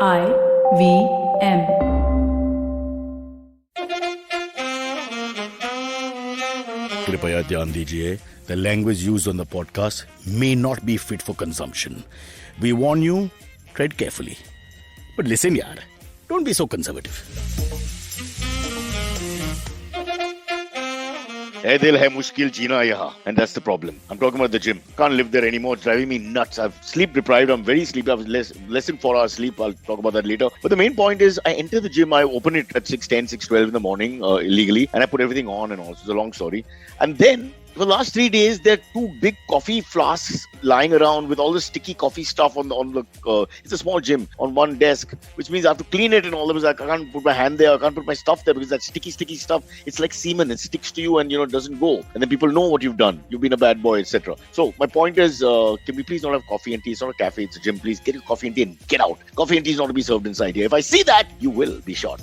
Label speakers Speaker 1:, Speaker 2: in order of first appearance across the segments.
Speaker 1: IVM.
Speaker 2: कृपया ध्यान दीजिए, the language used on the podcast may not be fit for consumption. We warn you, tread carefully. But listen yaar, don't be so conservative. है दिल है मुश्किल जीना यहाँ, and that's the problem. I'm talking about the gym. Can't live there anymore. It's driving me nuts. I've sleep deprived. I'm very sleepy. I've less than 4 hours sleep. I'll talk about that later. But the main point is, I enter the gym. I open it at 6:10, 6:12 in the morning illegally, and I put everything on and all. So it's a long story. And then for the last 3 days, there are 2 big coffee flasks lying around with all the sticky coffee stuff on the. It's a small gym on one desk, which means I have to clean it and all that. I can't put my hand there. I can't put my stuff there because that sticky stuff. It's like semen. It sticks to you and it doesn't go. And then people know what you've done. You've been a bad boy, etc. So my point is, can we please not have coffee and tea? It's not a cafe. It's a gym. Please get your coffee and tea and get out. Coffee and tea is not to be served inside here. If I see that, you will be shot.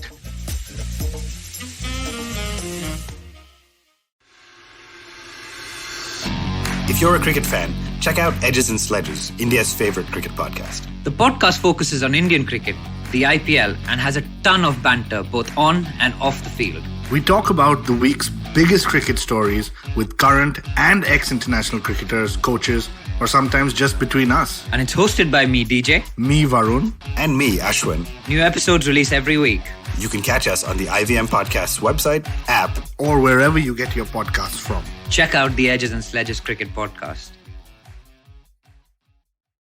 Speaker 3: If you're a cricket fan, check out Edges and Sledges, India's favorite cricket podcast.
Speaker 4: The podcast focuses on Indian cricket, the IPL, and has a ton of banter both on and off the field.
Speaker 5: We talk about the week's biggest cricket stories with current and ex-international cricketers, coaches, or sometimes just between us.
Speaker 4: And it's hosted by me, DJ.
Speaker 5: Me, Varun.
Speaker 3: And me, Ashwin.
Speaker 4: New episodes release every week.
Speaker 3: You can catch us on the IVM Podcast's website, app,
Speaker 5: or wherever you get your podcasts from.
Speaker 4: Check out the Edges and Sledges Cricket Podcast.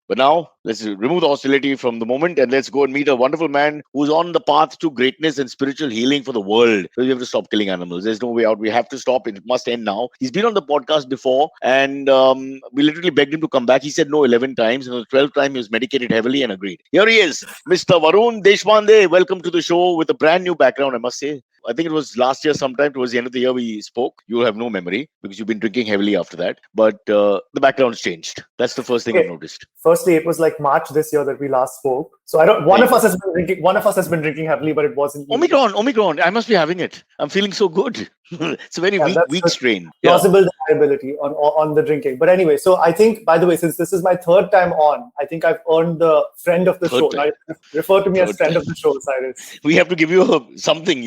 Speaker 2: But now, let's remove the hostility from the moment and let's go and meet a wonderful man who's on the path to greatness and spiritual healing for the world. So we have to stop killing animals. There's no way out. We have to stop. It must end now. He's been on the podcast before and we literally begged him to come back. He said no 11 times. And the 12th time, he was medicated heavily and agreed. Here he is, Mr. Varun Deshpande. Welcome to the show with a brand new background, I must say. I think it was last year sometime towards the end of the year we spoke. You have no memory because you've been drinking heavily after that. But the background's changed. That's the first thing I noticed.
Speaker 6: Firstly, it was like March this year that we last spoke. So I don't. One of us has been drinking heavily, but it wasn't.
Speaker 2: Omicron. I must be having it. I'm feeling so good. It's a very weak strain.
Speaker 6: Plausible deniability on the drinking. But anyway, so I think, by the way, since this is my third time on, I think I've earned the friend of the show. Now, refer to me as friend of the show, Cyrus.
Speaker 2: We have to give you something,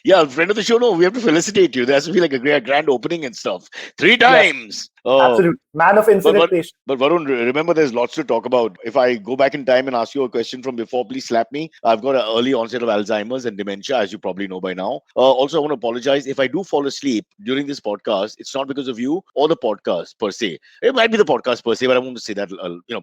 Speaker 2: Yeah, friend of the show. No, we have to felicitate you. There has to be like a grand opening and stuff. 3 times.
Speaker 6: Yeah. Absolutely. Man of infinite patience.
Speaker 2: But Varun, remember there's lots to talk about. If I go back in time and ask you a question from before, please slap me. I've got an early onset of Alzheimer's and dementia, as you probably know by now. Also, I want to apologize. If I do fall asleep during this podcast, it's not because of you or the podcast per se. It might be the podcast per se, but I won't say that.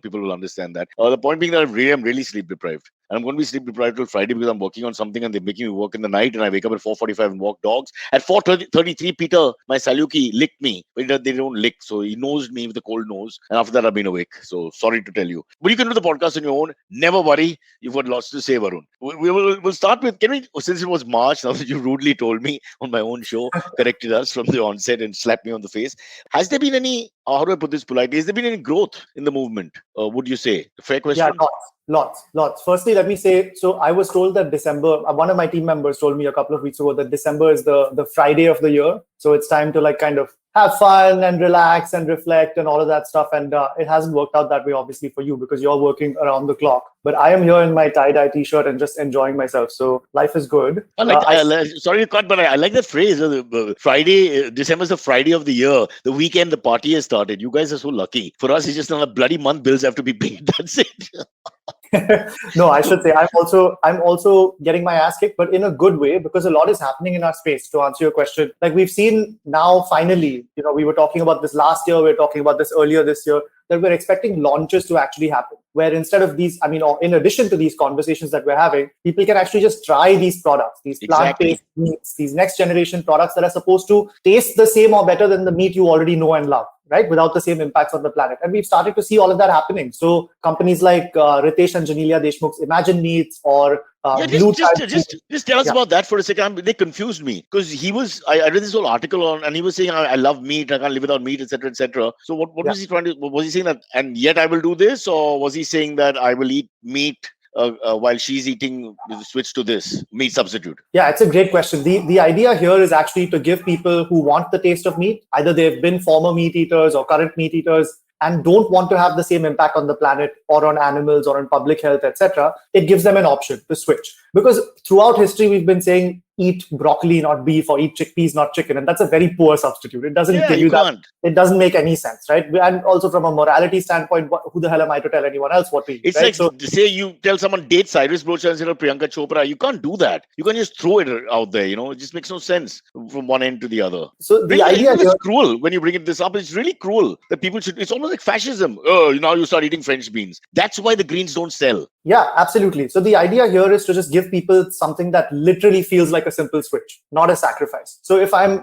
Speaker 2: People will understand that. The point being that I'm really sleep deprived. And I'm going to be sleep deprived till Friday because I'm working on something and they're making me work in the night and I wake up at 4:45 and walk dogs. At 4:33, Peter, my Saluki, licked me. But they don't lick, so he nosed me with a cold nose. And after that, I've been awake. So sorry to tell you. But you can do the podcast on your own. Never worry. You've got lots to say, Varun. We'll start with, since it was March, now that you rudely told me on my own show, corrected us from the onset and slapped me on the face. Has there been any, how do I put this politely, has there been any growth in the movement? Would you say? Fair question?
Speaker 6: Yeah, Lots. Firstly, let me say, so I was told that December, one of my team members told me a couple of weeks ago that December is the Friday of the year. So it's time to kind of have fun and relax and reflect and all of that stuff. And it hasn't worked out that way, obviously, for you because you're working around the clock. But I am here in my tie-dye t-shirt and just enjoying myself. So life is good.
Speaker 2: Sorry to cut, but I like that phrase. Friday, December is the Friday of the year. The weekend, the party has started. You guys are so lucky. For us, it's just another bloody month. Bills have to be paid. That's it.
Speaker 6: No, I should say I'm also getting my ass kicked, but in a good way because a lot is happening in our space. To answer your question, like we've seen now, finally, we were talking about this last year, we were talking about this earlier this year, that we're expecting launches to actually happen. Where instead of these, or in addition to these conversations that we're having, people can actually just try these products, these plant-based meats, these next generation products that are supposed to taste the same or better than the meat you already know and love, right? Without the same impacts on the planet. And we've started to see all of that happening. So companies like Ritesh and Janelia Deshmukh's Imagine Meats or
Speaker 2: just tell us about that for a second. They confused me because I read this whole article on, and he was saying, I love meat, I can't live without meat, etc., etc. So what was he trying to? Was he saying that, and yet I will do this, or was he saying that I will eat meat while she's eating, switch to this meat substitute?
Speaker 6: Yeah, it's a great question. The idea here is actually to give people who want the taste of meat, either they've been former meat eaters or current meat eaters, and don't want to have the same impact on the planet or on animals or on public health, etc., it gives them an option to switch. Because throughout history, we've been saying eat broccoli, not beef, or eat chickpeas, not chicken. And that's a very poor substitute. It doesn't give you that. It doesn't make any sense, right? And also from a morality standpoint, who the hell am I to tell anyone else what to eat?
Speaker 2: It's
Speaker 6: right?
Speaker 2: like, so, say you tell someone date Cyrus Brocha instead of Priyanka Chopra. You can't do that. You can't just throw it out there, It just makes no sense from one end to the other.
Speaker 6: So the idea
Speaker 2: is cruel when you bring this up. It's really cruel that people should, it's almost like fascism. Oh, now you start eating French beans. That's why the Greens don't sell.
Speaker 6: Yeah, absolutely. So the idea here is to just give people something that literally feels like a simple switch, not a sacrifice. So if I'm,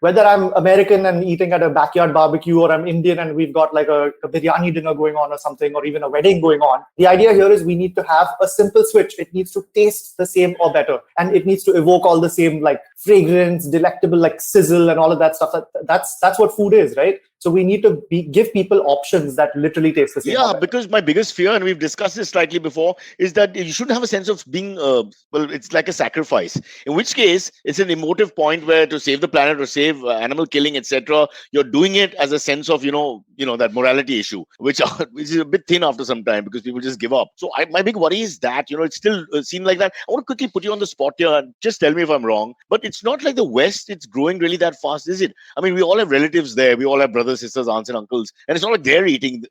Speaker 6: whether I'm American and eating at a backyard barbecue, or I'm Indian and we've got like a biryani dinner going on or something, or even a wedding going on, the idea here is we need to have a simple switch. It needs to taste the same or better. And it needs to evoke all the same like fragrance, delectable like sizzle and all of that stuff. That's what food is, right? So we need to give people options that literally taste the same.
Speaker 2: Yeah, because my biggest fear, and we've discussed this slightly before, is that you shouldn't have a sense of being, it's like a sacrifice. In which case, it's an emotive point where to save the planet or save animal killing, etc., you're doing it as a sense of, that morality issue, which is a bit thin after some time because people just give up. So my big worry is that, it's still seen like that. I want to quickly put you on the spot here and just tell me if I'm wrong, but it's not like the West, it's growing really that fast, is it? I mean, we all have relatives there. We all have brothers, sisters, aunts and uncles, and it's not like they're eating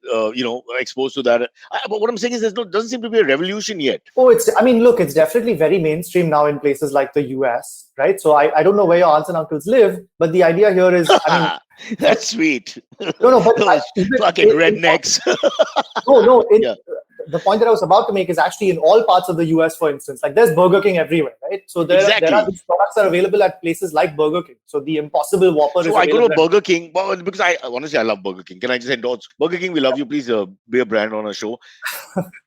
Speaker 2: exposed to that. But what I'm saying is doesn't seem to be a revolution yet.
Speaker 6: Look, it's definitely very mainstream now in places like the US, right? So I don't know where your aunts and uncles live, but the idea here is
Speaker 2: that's sweet.
Speaker 6: No, but
Speaker 2: fucking rednecks.
Speaker 6: The point that I was about to make is actually in all parts of the US, for instance, like there's Burger King everywhere, right? So there are these products that are available at places like Burger King. So the Impossible Whopper is available.
Speaker 2: So I go to Burger King, well, because honestly, I love Burger King. Can I just endorse Burger King? We love you. Please be a brand on a show.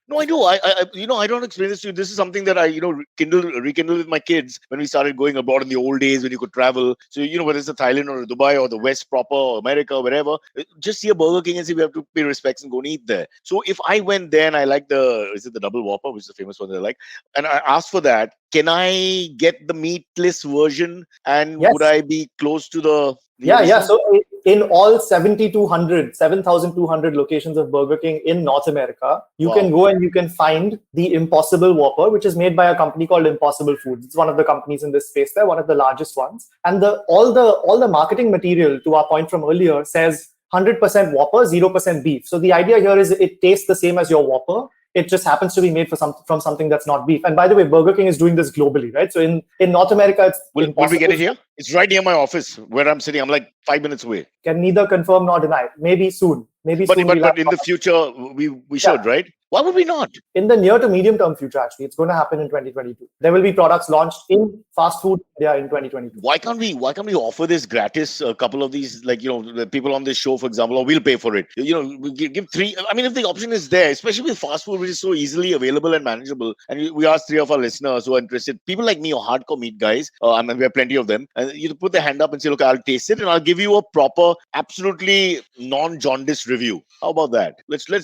Speaker 2: No, I do. I don't explain this to you. This is something that I, rekindle with my kids when we started going abroad in the old days when you could travel. So, whether it's Thailand or Dubai or the West proper or America or wherever, just see a Burger King and say we have to pay respects and go and eat there. So if I went there and I like the double Whopper, which is the famous one that I like, and I asked for that, can I get the meatless version? And would I be close to the
Speaker 6: Yeah. So in all 7,200 locations of Burger King in North America, you can go and you can find the Impossible Whopper, which is made by a company called Impossible Foods. It's one of the companies in this space. They're one of the largest ones. And all the marketing material, to our point from earlier, says 100% Whopper, 0% beef. So the idea here is it tastes the same as your Whopper. It just happens to be made from something that's not beef. And by the way, Burger King is doing this globally, right? So in North America, it's
Speaker 2: Will we get it here? It's right near my office where I'm sitting. I'm like 5 minutes away.
Speaker 6: Can neither confirm nor deny. Maybe soon.
Speaker 2: But in the future, we should, right? Why would we not?
Speaker 6: In the near to medium term future, actually, it's going to happen in 2022. There will be products launched in fast food India in 2022.
Speaker 2: Why can't we offer this gratis? A couple of these, the people on this show, for example, or we'll pay for it. We give 3. I mean, if the option is there, especially with fast food, which is so easily available and manageable, and we asked 3 of our listeners who are interested, people like me or hardcore meat guys, we have plenty of them, and you put their hand up and say, look, I'll taste it and I'll give you a proper, absolutely non-jaundiced review. How about that? Let's do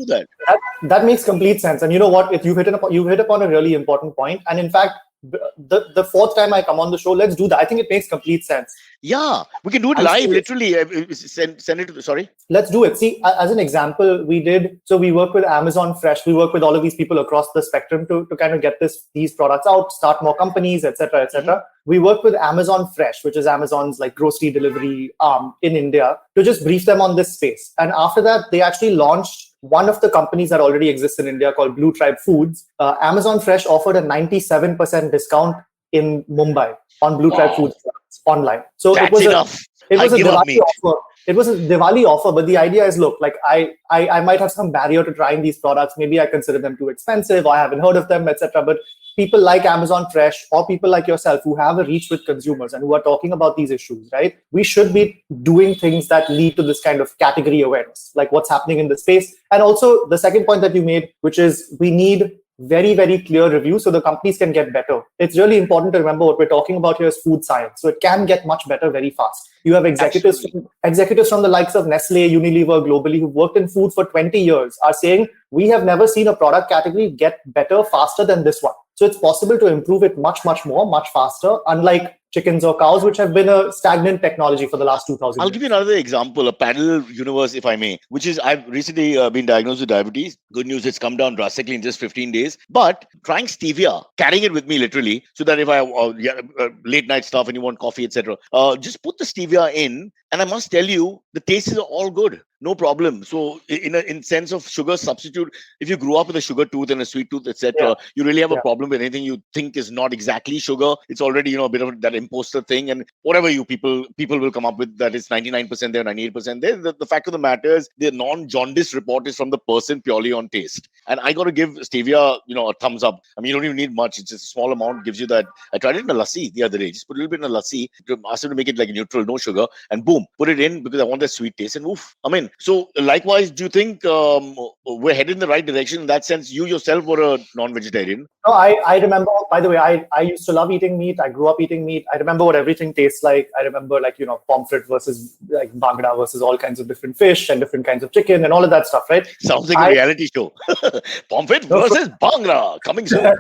Speaker 2: that.
Speaker 6: That makes complete sense. And you know what? You've hit upon a really important point. And in fact, the fourth time I come on the show, let's do that. I think it makes complete sense.
Speaker 2: Yeah, we can do it live, literally. Send it. Sorry.
Speaker 6: Let's do it. See, as an example, we work with Amazon Fresh. We work with all of these people across the spectrum to kind of get these products out, start more companies, etc., etc. Mm-hmm. We work with Amazon Fresh, which is Amazon's like grocery delivery arm in India, to just brief them on this space. And after that, they actually launched one of the companies that already exists in India called Blue Tribe Foods. Amazon Fresh offered a 97% discount in Mumbai on Blue Tribe Foods online. So it was a Diwali offer. It was a Diwali offer, but the idea is, look, like I might have some barrier to trying these products. Maybe I consider them too expensive, or I haven't heard of them, etc. But people like Amazon Fresh or people like yourself who have a reach with consumers and who are talking about these issues, right? We should be doing things that lead to this kind of category awareness, like what's happening in the space. And also the second point that you made, which is we need very, very clear reviews so the companies can get better. It's really important to remember what we're talking about here is food science. So it can get much better very fast. You have executives from the likes of Nestle, Unilever globally who've worked in food for 20 years are saying, we have never seen a product category get better faster than this one. So it's possible to improve it much, much more, much faster, unlike chickens or cows, which have been a stagnant technology for the last 2000
Speaker 2: I'll
Speaker 6: years.
Speaker 2: give you another example, a parallel universe, if I may, which is I've recently been diagnosed with diabetes. Good news, it's come down drastically in just 15 days. But trying stevia, carrying it with me literally, so that if I late night stuff and you want coffee, etc., just put the stevia in, and I must tell you, the tastes are all good. No problem. So, in sense of sugar substitute, if you grew up with a sugar tooth and a sweet tooth, etc., you really have a problem with anything you think is not exactly sugar. It's already a bit of that imposter thing, and whatever you people will come up with that is 99% there, 98% there. The fact of the matter is, the non-jaundice report is from the person purely on taste. And I got to give stevia, a thumbs up. I mean, you don't even need much. It's just a small amount, gives you that. I tried it in a lassi the other day. Just put a little bit in a lassi, ask them to make it like neutral, no sugar, and boom, put it in because I want that sweet taste, and oof, I'm in. So likewise, do you think we're headed in the right direction? In that sense, you yourself were a non-vegetarian.
Speaker 6: No, I remember, by the way, I used to love eating meat. I grew up eating meat. I remember what everything tastes like. I remember pomfret versus like bangda versus all kinds of different fish and different kinds of chicken and all of that stuff, right?
Speaker 2: Sounds like a reality show. Pomfret versus bhangra coming soon.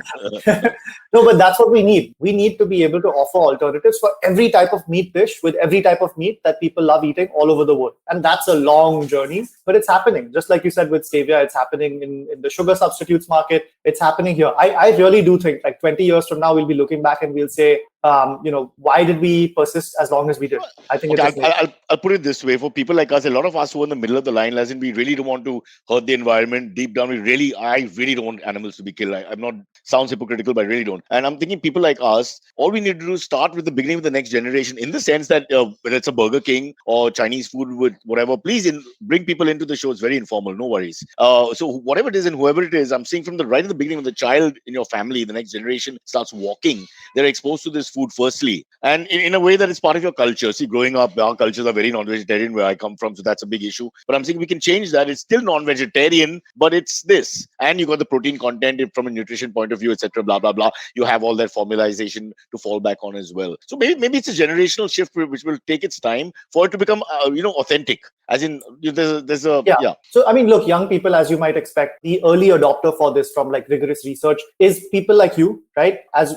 Speaker 6: No, but that's what we need. We need to be able to offer alternatives for every type of meat dish with every type of meat that people love eating all over the world. And that's a long journey, but it's happening. Just like you said with stevia, it's happening in the sugar substitutes market. It's happening here. I really do think like 20 years from now, we'll be looking back and we'll say, why did we persist as long as we did? I think
Speaker 2: I'll put it this way. For people like us, a lot of us who are in the middle of the line, as in we really don't want to hurt the environment. Deep down, I really don't want animals to be killed. I'm not, sounds hypocritical, but I really don't. And I'm thinking people like us, all we need to do is start with the beginning of the next generation, in the sense that whether it's a Burger King or Chinese food with whatever, please bring people into the show. It's very informal, no worries. So whatever it is and whoever it is, I'm saying from the right at the beginning, when the child in your family, the next generation starts walking, they're exposed to this food firstly, and in a way that is part of your culture. See, growing up, our cultures are very non-vegetarian where I come from, so that's a big issue. But I'm saying we can change that. It's still non-vegetarian, but it's this, and you got the protein content from a nutrition point of view, etc. Blah blah blah. You have all that formalization to fall back on as well. So maybe it's a generational shift which will take its time for it to become authentic. As in, there's a
Speaker 6: So I mean, look, young people, as you might expect, the early adopter for this from like rigorous research is people like you, right? As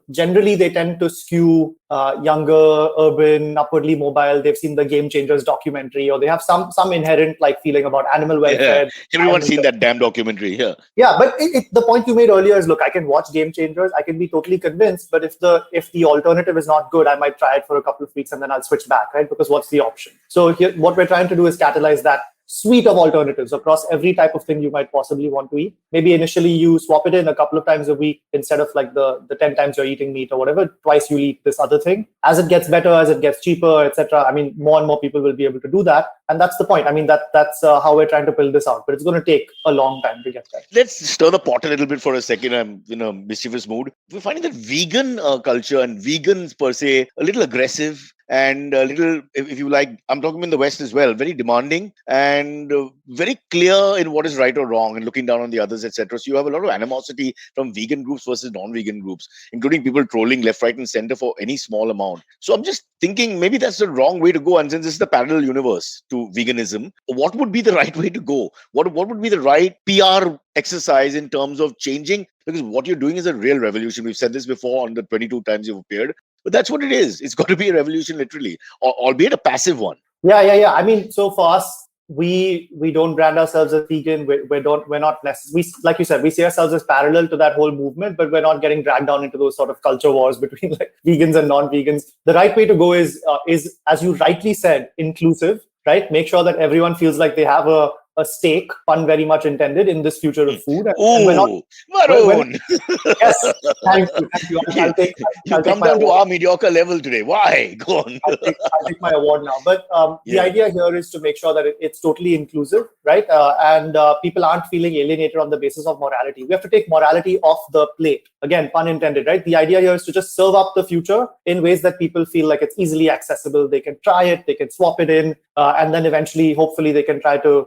Speaker 6: generally they tend to skew younger, urban, upwardly mobile. They've seen the Game Changers documentary, or they have some inherent like feeling about animal welfare.
Speaker 2: Everyone's seen that damn documentary here.
Speaker 6: Yeah, but the point you made earlier is, look, I can watch Game Changers, I can be totally convinced, but if the alternative is not good, I might try it for a couple of weeks and then I'll switch back, right? Because what's the option? So here, what we're trying to do is catalyze that suite of alternatives across every type of thing you might possibly want to eat. Maybe initially you swap it in a couple of times a week instead of like the 10 times you're eating meat or whatever. Twice you eat this other thing. As it gets better, as it gets cheaper, etc. I mean, more and more people will be able to do that, and that's the point. I mean, that's how we're trying to build this out, but it's going to take a long time to get there.
Speaker 2: Let's stir the pot a little bit for a second. I'm in a mischievous mood. We're finding that vegan culture and vegans per se a little aggressive. And a little, if you like, I'm talking in the West as well, very demanding and very clear in what is right or wrong and looking down on the others, etc. So you have a lot of animosity from vegan groups versus non-vegan groups, including people trolling left, right, and center for any small amount. So I'm just thinking maybe that's the wrong way to go. And since this is the parallel universe to veganism, what would be the right way to go? What would be the right PR exercise in terms of changing? Because what you're doing is a real revolution. We've said this before on the 22 times you've appeared. But that's what it is. It's got to be a revolution, literally, albeit a passive one.
Speaker 6: Yeah. I mean, so for us, we don't brand ourselves as vegan. We're not necessarily, like you said, we see ourselves as parallel to that whole movement, but we're not getting dragged down into those sort of culture wars between like vegans and non-vegans. The right way to go is, as you rightly said, inclusive, right? Make sure that everyone feels like they have a stake, pun very much intended, in this future of food.
Speaker 2: Ooh, Varun!
Speaker 6: Yes, thank you.
Speaker 2: I'll come down to our mediocre level today. Why? Go on.
Speaker 6: I'll take my award now. But the idea here is to make sure that it's totally inclusive, right? And people aren't feeling alienated on the basis of morality. We have to take morality off the plate. Again, pun intended, right? The idea here is to just serve up the future in ways that people feel like it's easily accessible. They can try it, they can swap it in, and then eventually, hopefully, they can try to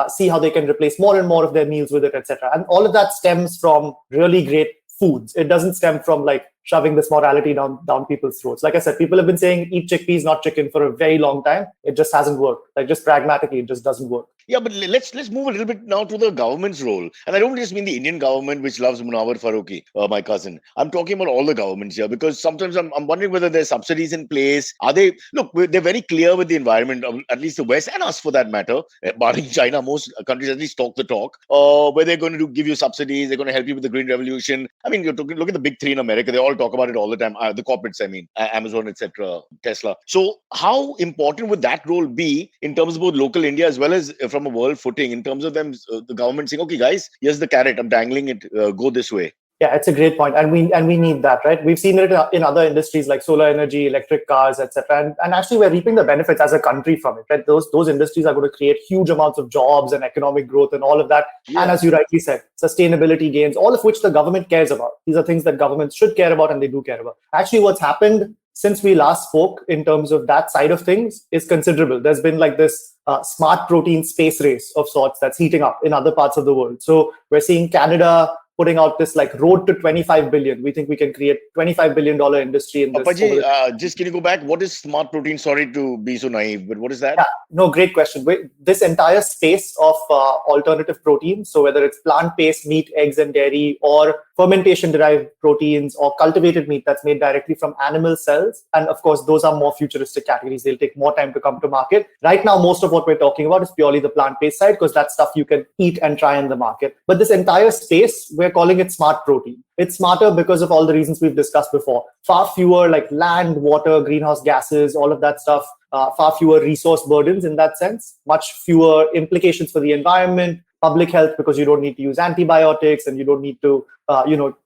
Speaker 6: see how they can replace more and more of their meals with it, etc. And all of that stems from really great foods. It doesn't stem from like shoving this morality down people's throats. Like I said, people have been saying eat chickpeas, not chicken for a very long time. It just hasn't worked. Like just pragmatically, it just doesn't work.
Speaker 2: Yeah, but let's move a little bit now to the government's role. And I don't just mean the Indian government, which loves Munawar Faruqi, my cousin. I'm talking about all the governments here, because sometimes I'm wondering whether there's subsidies in place. Are they, look, they're very clear with the environment, at least the West and us for that matter, barring China, most countries at least talk the talk, where they're going to give you subsidies, they're going to help you with the green revolution. I mean, look at the big three in America, they all talk about it all the time, the corporates, I mean, Amazon, etc., Tesla. So how important would that role be in terms of both local India as well as from a world footing, in terms of them, the government saying, okay, guys, here's the carrot, I'm dangling it, go this way?
Speaker 6: Yeah, it's a great point, and we need that, right? We've seen it in other industries like solar energy, electric cars, etc. And actually, we're reaping the benefits as a country from it, right? Those industries are going to create huge amounts of jobs and economic growth and all of that. Yeah. And as you rightly said, sustainability gains, all of which the government cares about. These are things that governments should care about, and they do care about. Actually, what's happened since we last spoke in terms of that side of things is considerable. There's been like this smart protein space race of sorts that's heating up in other parts of the world. So we're seeing Canada putting out this like road to 25 billion. We think we can create $25 billion industry in this.
Speaker 2: Appaji, just can you go back? What is smart protein? Sorry to be so naive, but what is that?
Speaker 6: Yeah, no, great question. This entire space of alternative proteins, so whether it's plant-based meat, eggs and dairy, or fermentation-derived proteins, or cultivated meat that's made directly from animal cells. And of course, those are more futuristic categories. They'll take more time to come to market. Right now, most of what we're talking about is purely the plant-based side, because that's stuff you can eat and try in the market. But this entire space, we're calling it smart protein. It's smarter because of all the reasons we've discussed before. Far fewer like land, water, greenhouse gases, all of that stuff. Far fewer resource burdens in that sense. Much fewer implications for the environment, public health, because you don't need to use antibiotics and you don't need to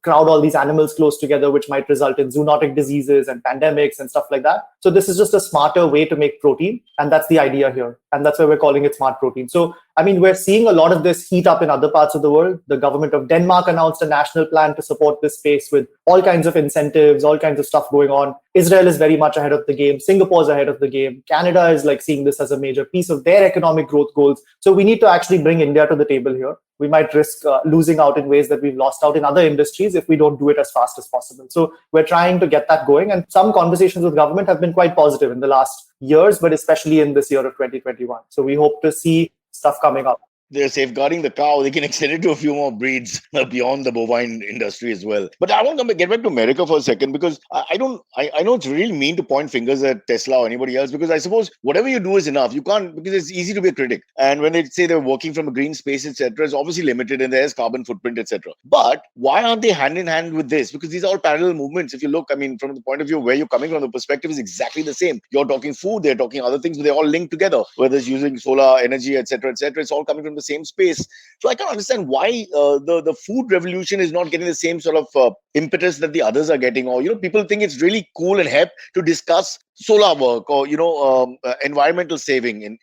Speaker 6: crowd all these animals close together, which might result in zoonotic diseases and pandemics and stuff like that. So this is just a smarter way to make protein. And that's the idea here. And that's why we're calling it smart protein. So, I mean, we're seeing a lot of this heat up in other parts of the world. The government of Denmark announced a national plan to support this space with all kinds of incentives, all kinds of stuff going on. Israel is very much ahead of the game. Singapore's ahead of the game. Canada is like seeing this as a major piece of their economic growth goals. So we need to actually bring India to the table here. We might risk losing out in ways that we've lost out in other industries if we don't do it as fast as possible. So we're trying to get that going. And some conversations with government have been quite positive in the last years, but especially in this year of 2021. So we hope to see stuff coming up.
Speaker 2: They're safeguarding the cow. They can extend it to a few more breeds beyond the bovine industry as well. But I want to get back to America for a second, because I know it's really mean to point fingers at Tesla or anybody else, because I suppose whatever you do is enough. You can't, because it's easy to be a critic. And when they say they're working from a green space, etc., it's obviously limited and there's carbon footprint, etc. But why aren't they hand in hand with this? Because these are all parallel movements. If you look, I mean, from the point of view where you're coming from, the perspective is exactly the same. You're talking food, they're talking other things, but they're all linked together, whether it's using solar energy, etc., etc. It's all coming from the same space. So I can't understand why the food revolution is not getting the same sort of impetus that the others are getting. Or, people think it's really cool and hip to discuss solar work or, environmental saving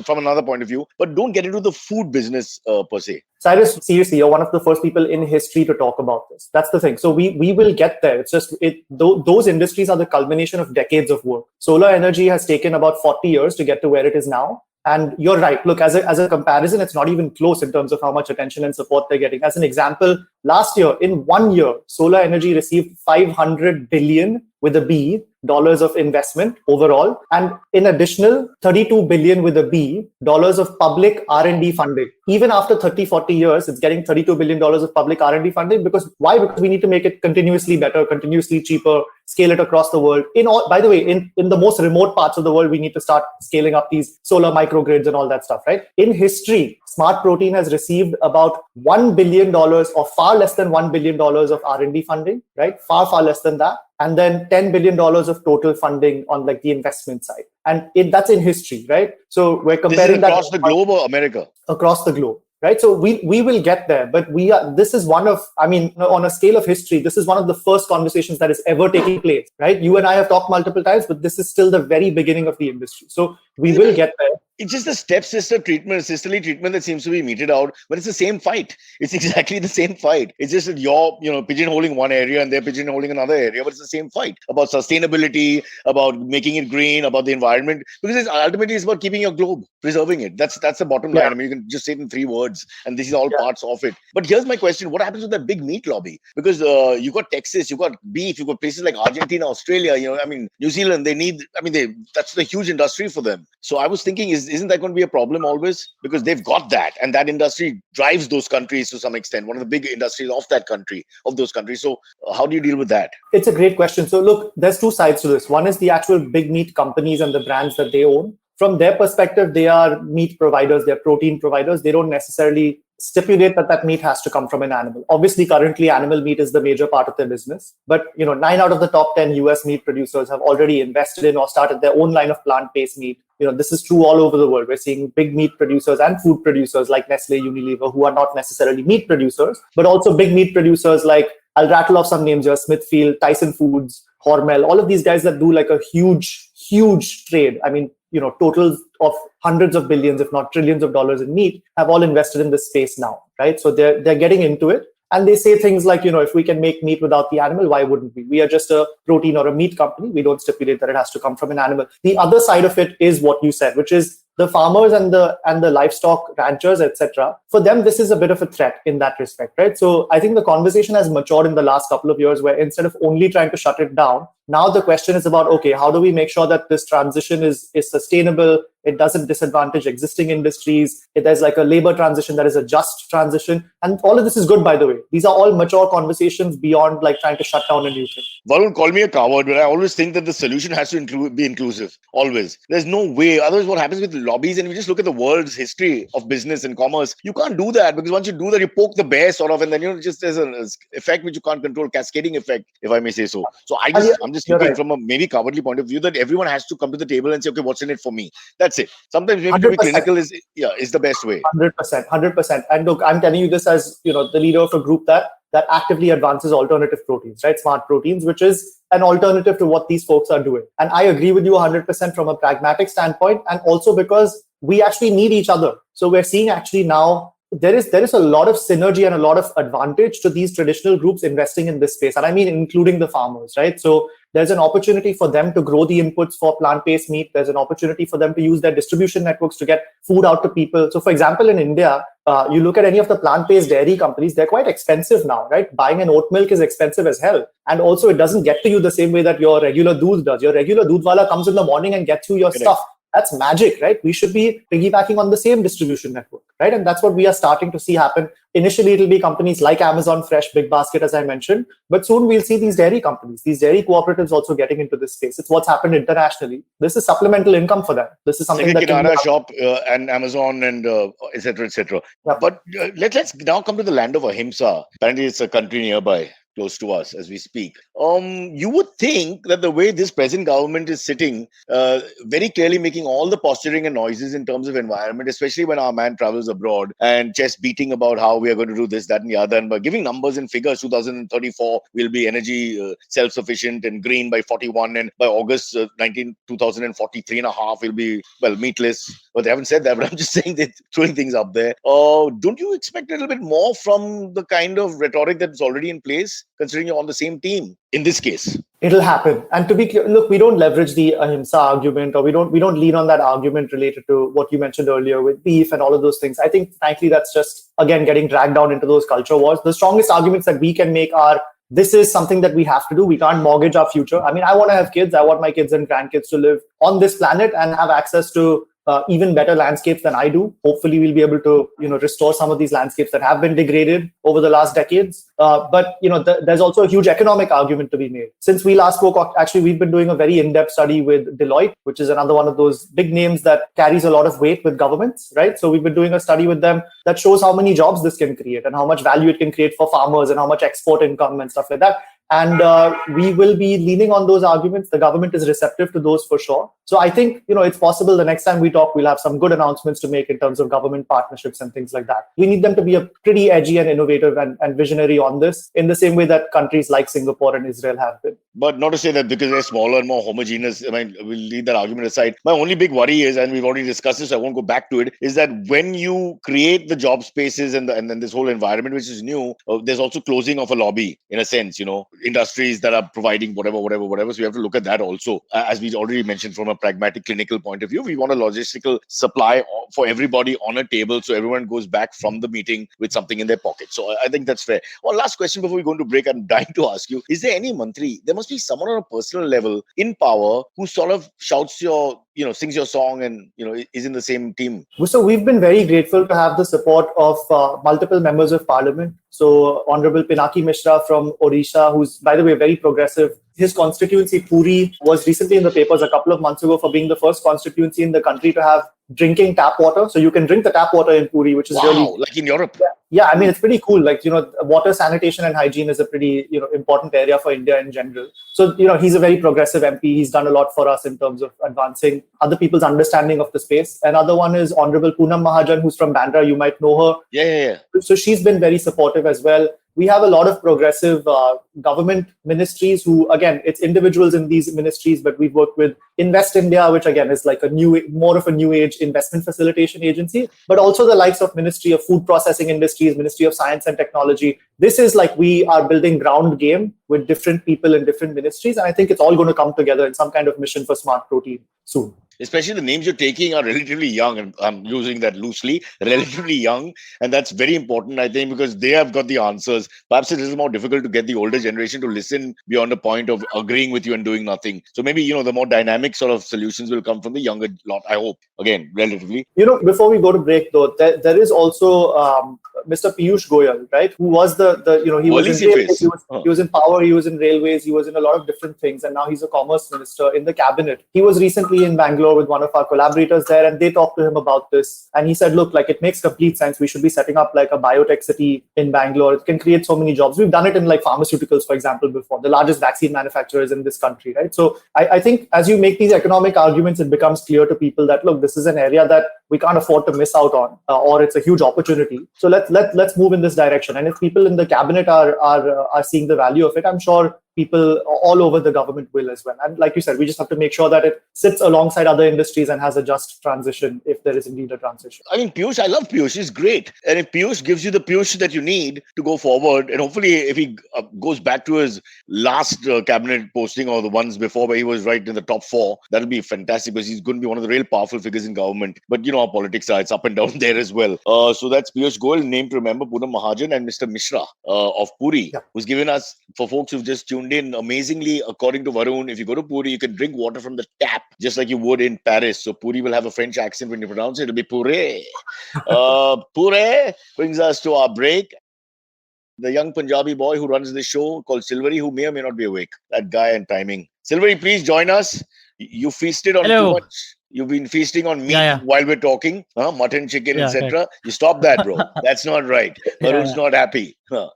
Speaker 2: from another point of view, but don't get into the food business per se.
Speaker 6: Cyrus, seriously, you're one of the first people in history to talk about this. That's the thing. So we will get there. It's just those industries are the culmination of decades of work. Solar energy has taken about 40 years to get to where it is now. And you're right. Look, as a comparison, it's not even close in terms of how much attention and support they're getting. As an example, last year, in 1 year, solar energy received $500 billion with a B dollars of investment overall, and in additional $32 billion with a B dollars of public R&D funding. Even after 30-40 years, it's getting $32 billion of public R&D funding. Why? Because we need to make it continuously better, continuously cheaper, scale it across the world. By the way, in the most remote parts of the world, we need to start scaling up these solar microgrids and all that stuff, right? In history, Smart Protein has received about $1 billion or far less than $1 billion of R&D funding, right? Far, far less than that. And then $10 billion of total funding on like the investment side. And that's in history, right? So we're comparing
Speaker 2: that across the globe or America?
Speaker 6: Across the globe. Right. So we will get there, but this is one of, on a scale of history, this is one of the first conversations that is ever taking place, right? You and I have talked multiple times, but this is still the very beginning of the industry. So We will get there.
Speaker 2: It's just the stepsister treatment, sisterly treatment that seems to be meted out, but it's the same fight. It's exactly the same fight. It's just that you're, pigeonholing one area and they're pigeonholing another area, but it's the same fight about sustainability, about making it green, about the environment. Because ultimately it's about keeping your globe, preserving it. That's the bottom line. I mean, you can just say it in 3 words, and this is all parts of it. But here's my question: what happens with that big meat lobby? Because you got Texas, you got beef, you got places like Argentina, Australia. New Zealand. That's the huge industry for them. So I was thinking, isn't that going to be a problem always? Because they've got that, and that industry drives those countries to some extent. One of the big industries of those countries. So how do you deal with that?
Speaker 6: It's a great question. So look, there's 2 sides to this. One is the actual big meat companies and the brands that they own. From their perspective, they are meat providers, they're protein providers. They don't necessarily stipulate that meat has to come from an animal. Obviously, currently, animal meat is the major part of their business. But 9 out of the top 10 US meat producers have already invested in or started their own line of plant-based meat. This is true all over the world. We're seeing big meat producers and food producers like Nestle, Unilever, who are not necessarily meat producers, but also big meat producers like, I'll rattle off some names here: Smithfield, Tyson Foods, Hormel, all of these guys that do like a huge trade. I mean, totals of hundreds of billions, if not trillions of dollars in meat have all invested in this space now, right? So they're getting into it. And they say things like, if we can make meat without the animal, why wouldn't we? We are just a protein or a meat company. We don't stipulate that it has to come from an animal. The other side of it is what you said, which is the farmers and the livestock ranchers, etc. For them, this is a bit of a threat in that respect, right? So I think the conversation has matured in the last couple of years, where instead of only trying to shut it down, now the question is about, okay, how do we make sure that this transition is sustainable? It doesn't disadvantage existing industries. There's like a labor transition that is a just transition. And all of this is good, by the way. These are all mature conversations beyond like trying to shut down a new thing.
Speaker 2: Varun, call me a coward, but I always think that the solution has to be inclusive. Always. There's no way. Otherwise, what happens with lobbies, and if you just look at the world's history of business and commerce, you can't do that, because once you do that, you poke the bear sort of, and then just there's an effect which you can't control, cascading effect, if I may say so. So I'm just looking from a maybe cowardly point of view that everyone has to come to the table and say, okay, what's in it for me? That's it. Sometimes maybe to be clinical is the best way.
Speaker 6: 100%. And look, I'm telling you this as the leader of a group that actively advances alternative proteins, right? Smart proteins, which is an alternative to what these folks are doing. And I agree with you 100% from a pragmatic standpoint, and also because we actually need each other. So we're seeing actually now there is a lot of synergy and a lot of advantage to these traditional groups investing in this space. And I mean, including the farmers, right? So there's an opportunity for them to grow the inputs for plant-based meat. There's an opportunity for them to use their distribution networks to get food out to people. So for example, in India, you look at any of the plant-based dairy companies, they're quite expensive now, right? Buying an oat milk is expensive as hell. And also it doesn't get to you the same way that your regular doodh does. Your regular doodh wala comes in the morning and gets you your stuff. That's magic, right? We should be piggybacking on the same distribution network, right? And that's what we are starting to see happen. Initially, it'll be companies like Amazon Fresh, Big Basket, as I mentioned, but soon we'll see these dairy companies, these dairy cooperatives also getting into this space. It's what's happened internationally. This is supplemental income for them. This is something that
Speaker 2: Kirana shop and Amazon and etc. etc. Yeah. But let's now come to the land of Ahimsa. Apparently, it's a country nearby, close to us as we speak. You would think that the way this present government is sitting, very clearly making all the posturing and noises in terms of environment, especially when our man travels abroad and chest beating about how we are going to do this, that and the other, and by giving numbers and figures, 2034 we'll be energy self-sufficient and green by 41, and by August 2043 and a half we'll be, meatless. But they haven't said that, but I'm just saying they're throwing things up there. Don't you expect a little bit more from the kind of rhetoric that's already in place, considering you're on the same team in this case?
Speaker 6: It'll happen. And to be clear, look, we don't leverage the Ahimsa argument, or we don't lean on that argument related to what you mentioned earlier with beef and all of those things. I think, frankly, that's just, again, getting dragged down into those culture wars. The strongest arguments that we can make are, this is something that we have to do. We can't mortgage our future. I mean, I want to have kids. I want my kids and grandkids to live on this planet and have access to even better landscapes than I do. Hopefully, we'll be able to, restore some of these landscapes that have been degraded over the last decades. But there's also a huge economic argument to be made. Since we last spoke, actually, we've been doing a very in-depth study with Deloitte, which is another one of those big names that carries a lot of weight with governments, right? So we've been doing a study with them that shows how many jobs this can create and how much value it can create for farmers and how much export income and stuff like that. And we will be leaning on those arguments. The government is receptive to those for sure. So I think, it's possible the next time we talk, we'll have some good announcements to make in terms of government partnerships and things like that. We need them to be a pretty edgy and innovative and visionary on this, in the same way that countries like Singapore and Israel have been.
Speaker 2: But not to say that because they're smaller and more homogeneous, I mean, we'll leave that argument aside. My only big worry is, and we've already discussed this, so I won't go back to it, is that when you create the job spaces and then this whole environment, which is new, there's also closing of a lobby, in a sense, industries that are providing whatever. So we have to look at that also. As we already mentioned, from a pragmatic clinical point of view, we want a logistical supply for everybody on a table so everyone goes back from the meeting with something in their pocket. So I think that's fair. One last question before we go into break. I'm dying to ask you, is there any mantri? There must be someone on a personal level in power who sort of shouts your, sings your song and, is in the same team.
Speaker 6: So we've been very grateful to have the support of multiple members of parliament. So Honorable Pinaki Mishra from Odisha, who's, by the way, very progressive. His constituency, Puri, was recently in the papers a couple of months ago for being the first constituency in the country to have drinking tap water. So you can drink the tap water in Puri, which is really...
Speaker 2: like in Europe.
Speaker 6: Yeah, I mean, it's pretty cool. Like, water sanitation and hygiene is a pretty, important area for India in general. So, he's a very progressive MP. He's done a lot for us in terms of advancing other people's understanding of the space. Another one is Honorable Poonam Mahajan, who's from Bandra. You might know her.
Speaker 2: Yeah.
Speaker 6: So she's been very supportive as well. We have a lot of progressive government ministries who, again, it's individuals in these ministries, but we've worked with Invest India, which again is like more of a new age investment facilitation agency, but also the likes of Ministry of Food Processing Industries, Ministry of Science and Technology. This is like we are building ground game with different people in different ministries. And I think it's all going to come together in some kind of mission for smart protein soon.
Speaker 2: Especially the names you're taking are relatively young, and I'm using that loosely, relatively young. And that's very important, I think, because they have got the answers. Perhaps it is more difficult to get the older generation to listen beyond the point of agreeing with you and doing nothing. So maybe, the more dynamic sort of solutions will come from the younger lot, I hope. Again, relatively.
Speaker 6: Before we go to break, though, there is also Mr. Piyush Goyal, right? Who was he was in power, he was in railways, he was in a lot of different things. And now he's a commerce minister in the cabinet. He was recently in Bangalore with one of our collaborators there, and they talked to him about this. And he said, look, like it makes complete sense. We should be setting up like a biotech city in Bangalore. It can create so many jobs. We've done it in like pharmaceuticals, for example, before, the largest vaccine manufacturers in this country, right? So I think as you make these economic arguments, it becomes clear to people that, look, this is an area that we can't afford to miss out on, or it's a huge opportunity. So let's move in this direction. And if people in the cabinet are seeing the value of it, I'm sure people all over the government will as well. And like you said, we just have to make sure that it sits alongside other industries and has a just transition if there is indeed a transition.
Speaker 2: I mean, Piyush, I love Piyush. He's great. And if Piyush gives you the Piyush that you need to go forward, and hopefully if he goes back to his last cabinet posting or the ones before where he was right in the top 4, that'll be fantastic because he's going to be one of the real powerful figures in government. But you know how politics are, it's up and down there as well. So that's Piyush Goyal, name to remember, Poonam Mahajan, and Mr. Mishra of Puri, who's given us, for folks who've just tuned in, amazingly, according to Varun, if you go to Puri, you can drink water from the tap, just like you would in Paris. So Puri will have a French accent when you pronounce it. It'll be Pure. Pure brings us to our break. The young Punjabi boy who runs this show called Silvery, who may or may not be awake. That guy and timing. Silvery, please join us. You feasted on too much. You've been feasting on meat while we're talking. Mutton, chicken, etc. Right. You stop that, bro. That's not right. Varun's not happy.
Speaker 1: Sure.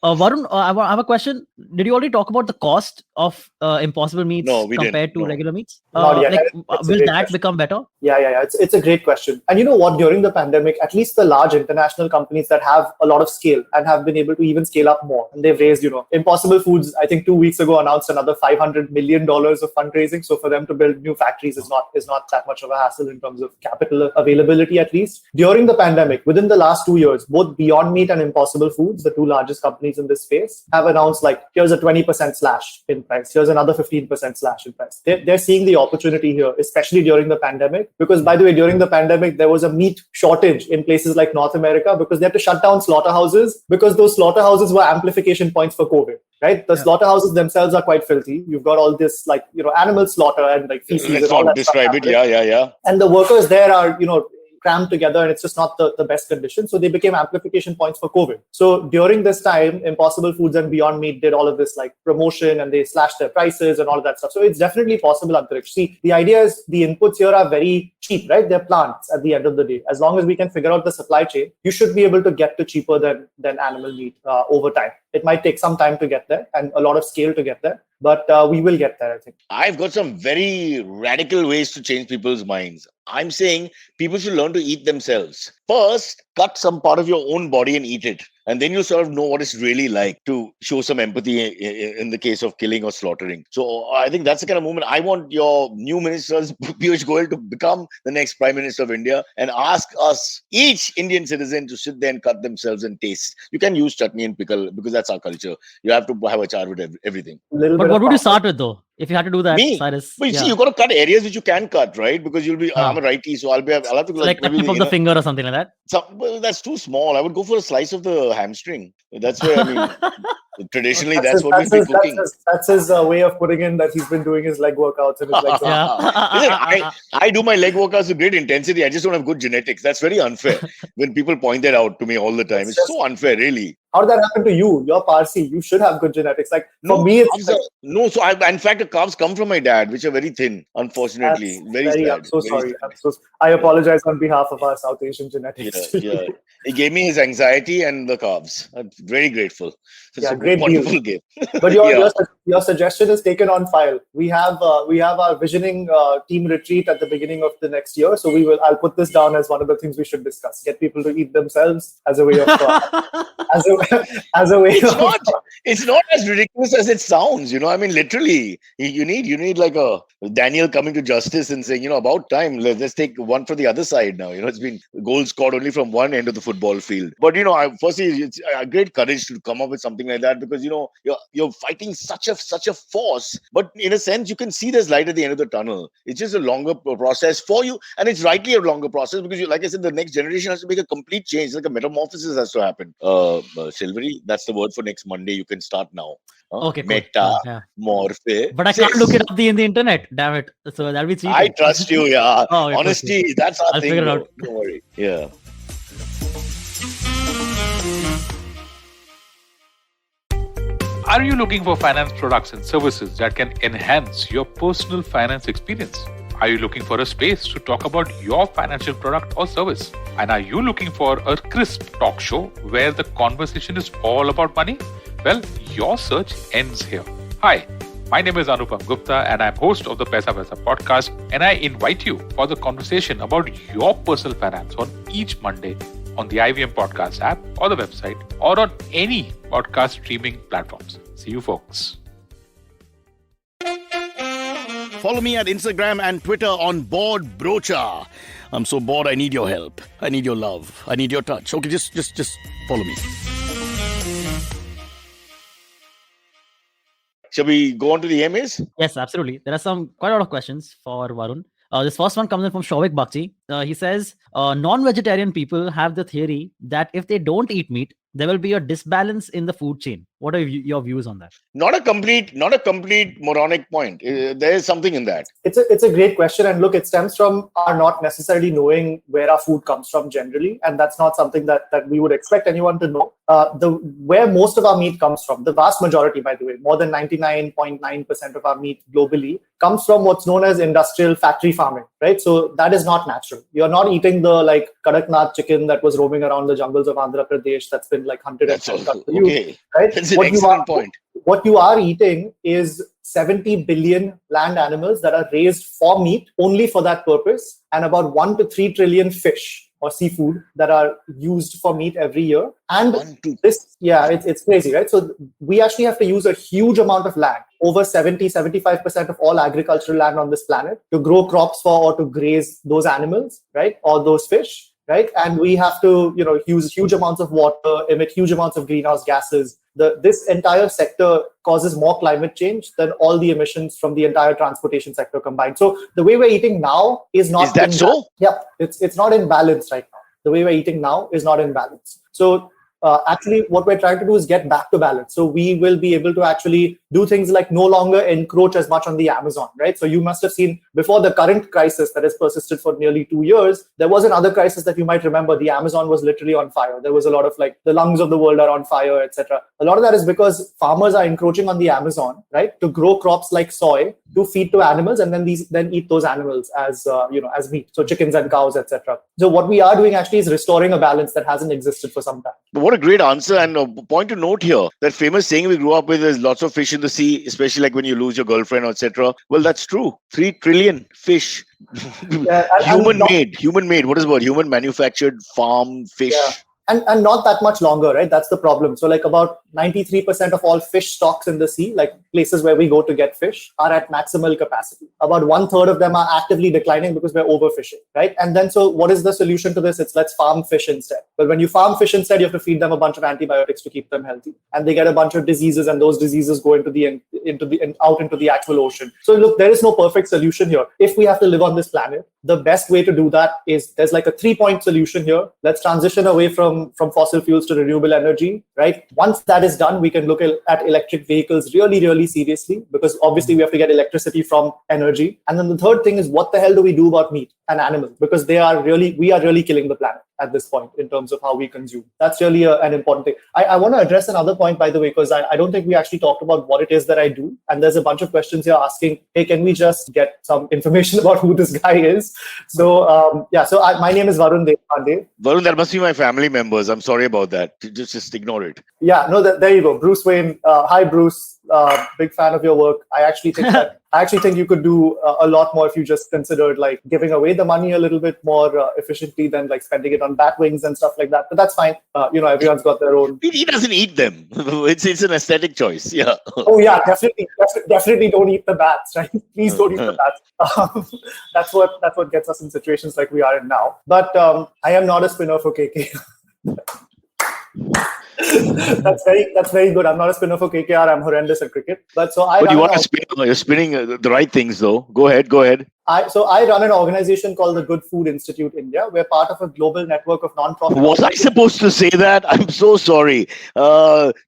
Speaker 1: Varun, I have a question. Did you already talk about the cost of Impossible Meats compared to regular meats?
Speaker 6: Not yet.
Speaker 1: Will that become better?
Speaker 6: Yeah. It's a great question. And you know what? During the pandemic, at least the large international companies that have a lot of scale and have been able to even scale up more, and they've raised, Impossible Foods, I think 2 weeks ago announced another $500 million of fundraising. So for them to build new factories is not that much of a hassle in terms of capital availability, at least. During the pandemic, within the last 2 years, both Beyond Meat and Impossible Foods, the two largest companies in this space, have announced like, here's a 20% slash in price, here's another 15% slash in price. They're seeing the opportunity here, especially during the pandemic, because by the way, during the pandemic, there was a meat shortage in places like North America because they had to shut down slaughterhouses because those slaughterhouses were amplification points for COVID. Right? The slaughterhouses themselves are quite filthy. You've got all this animal slaughter and like feces.
Speaker 2: Let's not describe it. Yeah.
Speaker 6: And the workers there are, crammed together, and it's just not the best condition. So they became amplification points for COVID. So during this time, Impossible Foods and Beyond Meat did all of this like promotion, and they slashed their prices and all of that stuff. So it's definitely possible, Antariksh. See, the idea is the inputs here are very cheap, right? They're plants at the end of the day. As long as we can figure out the supply chain, you should be able to get to cheaper than animal meat over time. It might take some time to get there and a lot of scale to get there, but we will get there, I think.
Speaker 2: I've got some very radical ways to change people's minds. I'm saying people should learn to eat themselves. First, cut some part of your own body and eat it. And then you sort of know what it's really like to show some empathy in the case of killing or slaughtering. So I think that's the kind of moment I want your new ministers, Piyush Goyal, to become the next Prime Minister of India and ask us, each Indian citizen, to sit there and cut themselves and taste. You can use chutney and pickle because that's our culture. You have to have a char with everything.
Speaker 1: But what would you start with though? If you had to do that,
Speaker 2: Me?
Speaker 1: Cyrus,
Speaker 2: But you see, you got to cut areas which you can cut, right? Because you'll be, I'm a righty, so I'll have to
Speaker 1: like the tip of the finger or something like that.
Speaker 2: Well, that's too small. I would go for a slice of the hamstring. That's where, I mean, traditionally, that's what we've been cooking.
Speaker 6: That's his way of putting in that he's been doing his leg workouts and his legs.
Speaker 2: I do my leg workouts with great intensity. I just don't have good genetics. That's very unfair when people point that out to me all the time. It's so unfair, really.
Speaker 6: How did that happen to you? You're Parsi. You should have good genetics. Like for me, it's
Speaker 2: no. So in fact, the carbs come from my dad, which are very thin. Unfortunately, very sad.
Speaker 6: I'm so sorry. I apologize on behalf of our South Asian genetics.
Speaker 2: Yeah. He gave me his anxiety and the carbs. I'm very grateful. It's a
Speaker 6: great
Speaker 2: wonderful gift.
Speaker 6: But your suggestion is taken on file. We have our visioning team retreat at the beginning of the next year. So I'll put this down as one of the things we should discuss. Get people to eat themselves as a way of
Speaker 2: It's not as ridiculous as it sounds. I mean, literally, you need like a Daniel coming to justice and saying, about time. Let's take one for the other side now. It's been goals scored only from one end of the football field. But firstly, it's a great courage to come up with something like that because you're fighting such a force. But in a sense, you can see there's light at the end of the tunnel. It's just a longer process for you, and it's rightly a longer process because, like I said, the next generation has to make a complete change. Like a metamorphosis has to happen. Silvery, that's the word for next Monday. You can start now.
Speaker 1: Okay, cool.
Speaker 2: Metamorphe.
Speaker 1: But I can't look it up in the internet. Damn it! So that'll be cheating.
Speaker 2: I trust you. Yeah.
Speaker 1: Okay,
Speaker 2: Honesty. That's our
Speaker 1: I'll
Speaker 2: thing.
Speaker 1: Figure it out.
Speaker 2: Don't worry. Yeah.
Speaker 7: Are you looking for finance products and services that can enhance your personal finance experience? Are you looking for a space to talk about your financial product or service? And are you looking for a crisp talk show where the conversation is all about money? Well, your search ends here. Hi, my name is Anupam Gupta and I'm host of the Paisa Vaisa podcast, and I invite you for the conversation about your personal finance on each Monday on the IVM Podcast app or the website or on any podcast streaming platforms. See you folks.
Speaker 2: Follow me at Instagram and Twitter on Bored Brocha. I'm so bored, I need your help. I need your love. I need your touch. Okay, just follow me. Shall we go on to the AMAs?
Speaker 1: Yes, absolutely. There are quite a lot of questions for Varun. This first one comes in from Shovik Bakchi. He says, non-vegetarian people have the theory that if they don't eat meat, there will be a disbalance in the food chain. What are your views on that?
Speaker 2: Not a complete moronic point. There is something in that.
Speaker 6: It's a great question. And look, it stems from our not necessarily knowing where our food comes from generally. And that's not something that we would expect anyone to know. Where most of our meat comes from, the vast majority, by the way, more than 99.9% of our meat globally comes from what's known as industrial factory farming, right? So that is not natural. You're not eating the Kadaknath chicken that was roaming around the jungles of Andhra Pradesh that's been hunted and sold for you, right?
Speaker 2: That's an excellent point.
Speaker 6: What you are eating is 70 billion land animals that are raised for meat only for that purpose, and about 1 to 3 trillion fish or seafood that are used for meat every year. And it's crazy, right? So we actually have to use a huge amount of land, over 75% of all agricultural land on this planet, to grow crops for or to graze those animals, right? Or those fish, right? And we have to, use huge amounts of water, emit huge amounts of greenhouse gases. This entire sector causes more climate change than all the emissions from the entire transportation sector combined. So the way we're eating now is not...
Speaker 2: Is that so?
Speaker 6: Yeah, it's not in balance right now. The way we're eating now is not in balance. So actually, what we're trying to do is get back to balance. So we will be able to actually do things like no longer encroach as much on the Amazon, right? So you must have seen before the current crisis that has persisted for nearly 2 years, there was another crisis that you might remember. The Amazon was literally on fire. There was a lot of the lungs of the world are on fire, etc. A lot of that is because farmers are encroaching on the Amazon, right? To grow crops like soy to feed to animals, and then eat those animals as as meat. So chickens and cows, etc. So what we are doing actually is restoring a balance that hasn't existed for some time.
Speaker 2: What a great answer, and a point to note here. That famous saying we grew up with is lots of fish in the sea, especially like when you lose your girlfriend, etc. Well, that's true. 3 trillion fish. Human made. What is the word? Human manufactured farm fish.
Speaker 6: and not that much longer, right? That's the problem. So like about 93% of all fish stocks in the sea, like places where we go to get fish, are at maximal capacity. About 1/3 of them are actively declining because we're overfishing, right? And then so what is the solution to this? It's let's farm fish instead. But when you farm fish instead, you have to feed them a bunch of antibiotics to keep them healthy, and they get a bunch of diseases, and those diseases go out into the actual ocean. So look, there is no perfect solution here. If we have to live on this planet, the best way to do that is there's like a 3-point solution here. Let's transition away from fossil fuels to renewable energy, right? Once that is done, we can look at electric vehicles really, really seriously, because obviously we have to get electricity from energy. And then the third thing is, what the hell do we do about meat and animals? Because we are really killing the planet at this point in terms of how we consume. That's really an important thing. I want to address another point, by the way, because I don't think we actually talked about what it is that I do. And there's a bunch of questions here asking, hey, can we just get some information about who this guy is? So my name is Varun Deshpande.
Speaker 2: Varun, that must be my family members. I'm sorry about that. Just ignore it.
Speaker 6: Yeah, no, there you go. Bruce Wayne. Hi, Bruce. Big fan of your work. I actually think you could do a lot more if you just considered like giving away the money a little bit more efficiently than like spending it on bat wings and stuff like that. But that's fine. Everyone's got their own.
Speaker 2: He doesn't eat them. It's an aesthetic choice. Yeah.
Speaker 6: Oh yeah, definitely don't eat the bats, right? Please don't eat the bats. That's what gets us in situations like we are in now. But I am not a spinner for KK. That's very good. I'm not a spinner for KKR. I'm horrendous at cricket. But you are a spinner.
Speaker 2: You're spinning the right things, though. Go ahead.
Speaker 6: I run an organization called the Good Food Institute India. We're part of a global network of non-profit.
Speaker 2: Was I supposed to say that? I'm so sorry.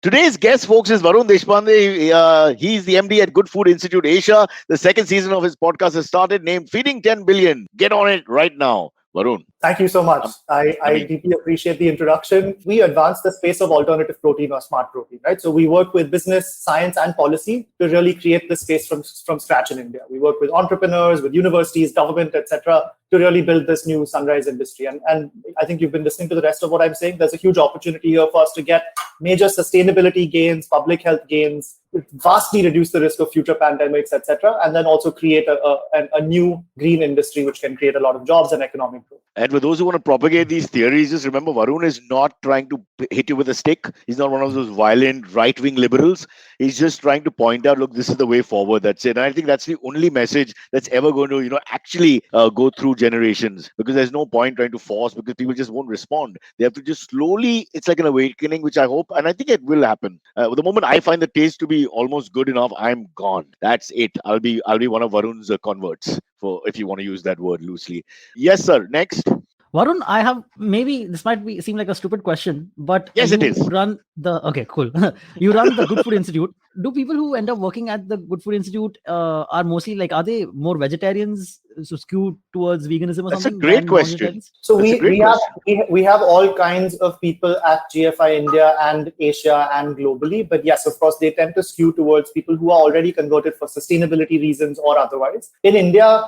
Speaker 2: Today's guest, folks, is Varun Deshpande. He's the MD at Good Food Institute Asia. The second season of his podcast has started, named Feeding 10 Billion. Get on it right now, Varun.
Speaker 6: Thank you so much. I deeply appreciate the introduction. We advance the space of alternative protein or smart protein, right? So we work with business, science, and policy to really create the space from scratch in India. We work with entrepreneurs, with universities, government, etc., to really build this new sunrise industry. And I think you've been listening to the rest of what I'm saying. There's a huge opportunity here for us to get major sustainability gains, public health gains, vastly reduce the risk of future pandemics, etc., and then also create a new green industry which can create a lot of jobs and economic growth.
Speaker 2: And for those who want to propagate these theories, just remember, Varun is not trying to hit you with a stick. He's not one of those violent right-wing liberals. He's just trying to point out, look, this is the way forward. That's it. And I think that's the only message that's ever going to, actually go through generations, because there's no point trying to force, because people just won't respond. They have to just slowly, it's like an awakening, which I hope, and I think it will happen. The moment I find the taste to be almost good enough, I'm gone. That's it. I'll be one of Varun's converts, if you want to use that word loosely. Yes, sir. Next.
Speaker 1: Varun, I have, maybe this might seem like a stupid question, but
Speaker 2: yes, it is.
Speaker 1: You run the Good Food Institute. Do people who end up working at the Good Food Institute are mostly like, are they more vegetarians, so skewed towards veganism or
Speaker 2: something? That's a great question.
Speaker 6: So we have all kinds of people at GFI India and Asia and globally, but yes, of course, they tend to skew towards people who are already converted for sustainability reasons or otherwise. In India,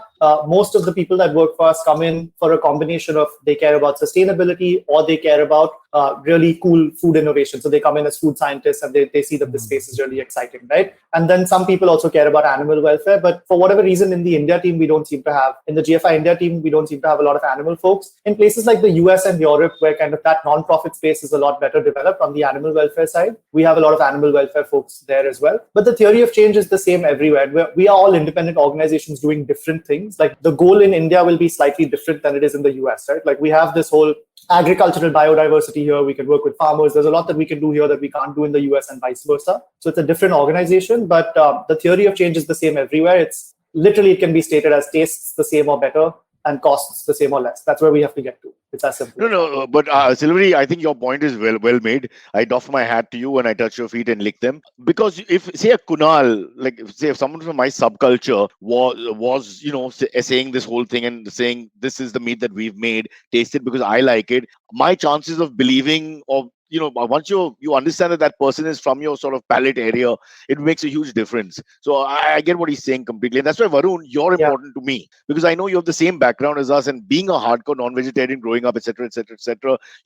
Speaker 6: most of the people that work for us come in for a combination of they care about sustainability or they care about really cool food innovation. So they come in as food scientists and they see that this space is really exciting, right? And then some people also care about animal welfare. But for whatever reason, in the India team, we don't seem to have, in the GFI India team, we don't seem to have a lot of animal folks. In places like the US and Europe, where kind of that non-profit space is a lot better developed on the animal welfare side, we have a lot of animal welfare folks there as well. But the theory of change is the same everywhere. We are all independent organizations doing different things. Like the goal in India will be slightly different than it is in the US, right? Like we have this whole agricultural biodiversity here. We can work with farmers. There's a lot that we can do here that we can't do in the US and vice versa. So it's a different organization, but the theory of change is the same everywhere. It's literally, it can be stated as tastes the same or better and costs the same or less. That's where we have to get to. It's as simple.
Speaker 2: No, but Silvery, I think your point is well made. I doff my hat to you when I touch your feet and lick them. Because if, say, a Kunal, like, say, if someone from my subculture was saying this whole thing and saying, this is the meat that we've made, taste it because I like it, my chances of believing or once you understand that person is from your sort of palate area, it makes a huge difference. So I get what he's saying completely. And that's why, Varun, you're important to me, because I know you have the same background as us, and being a hardcore non-vegetarian growing up, etc.,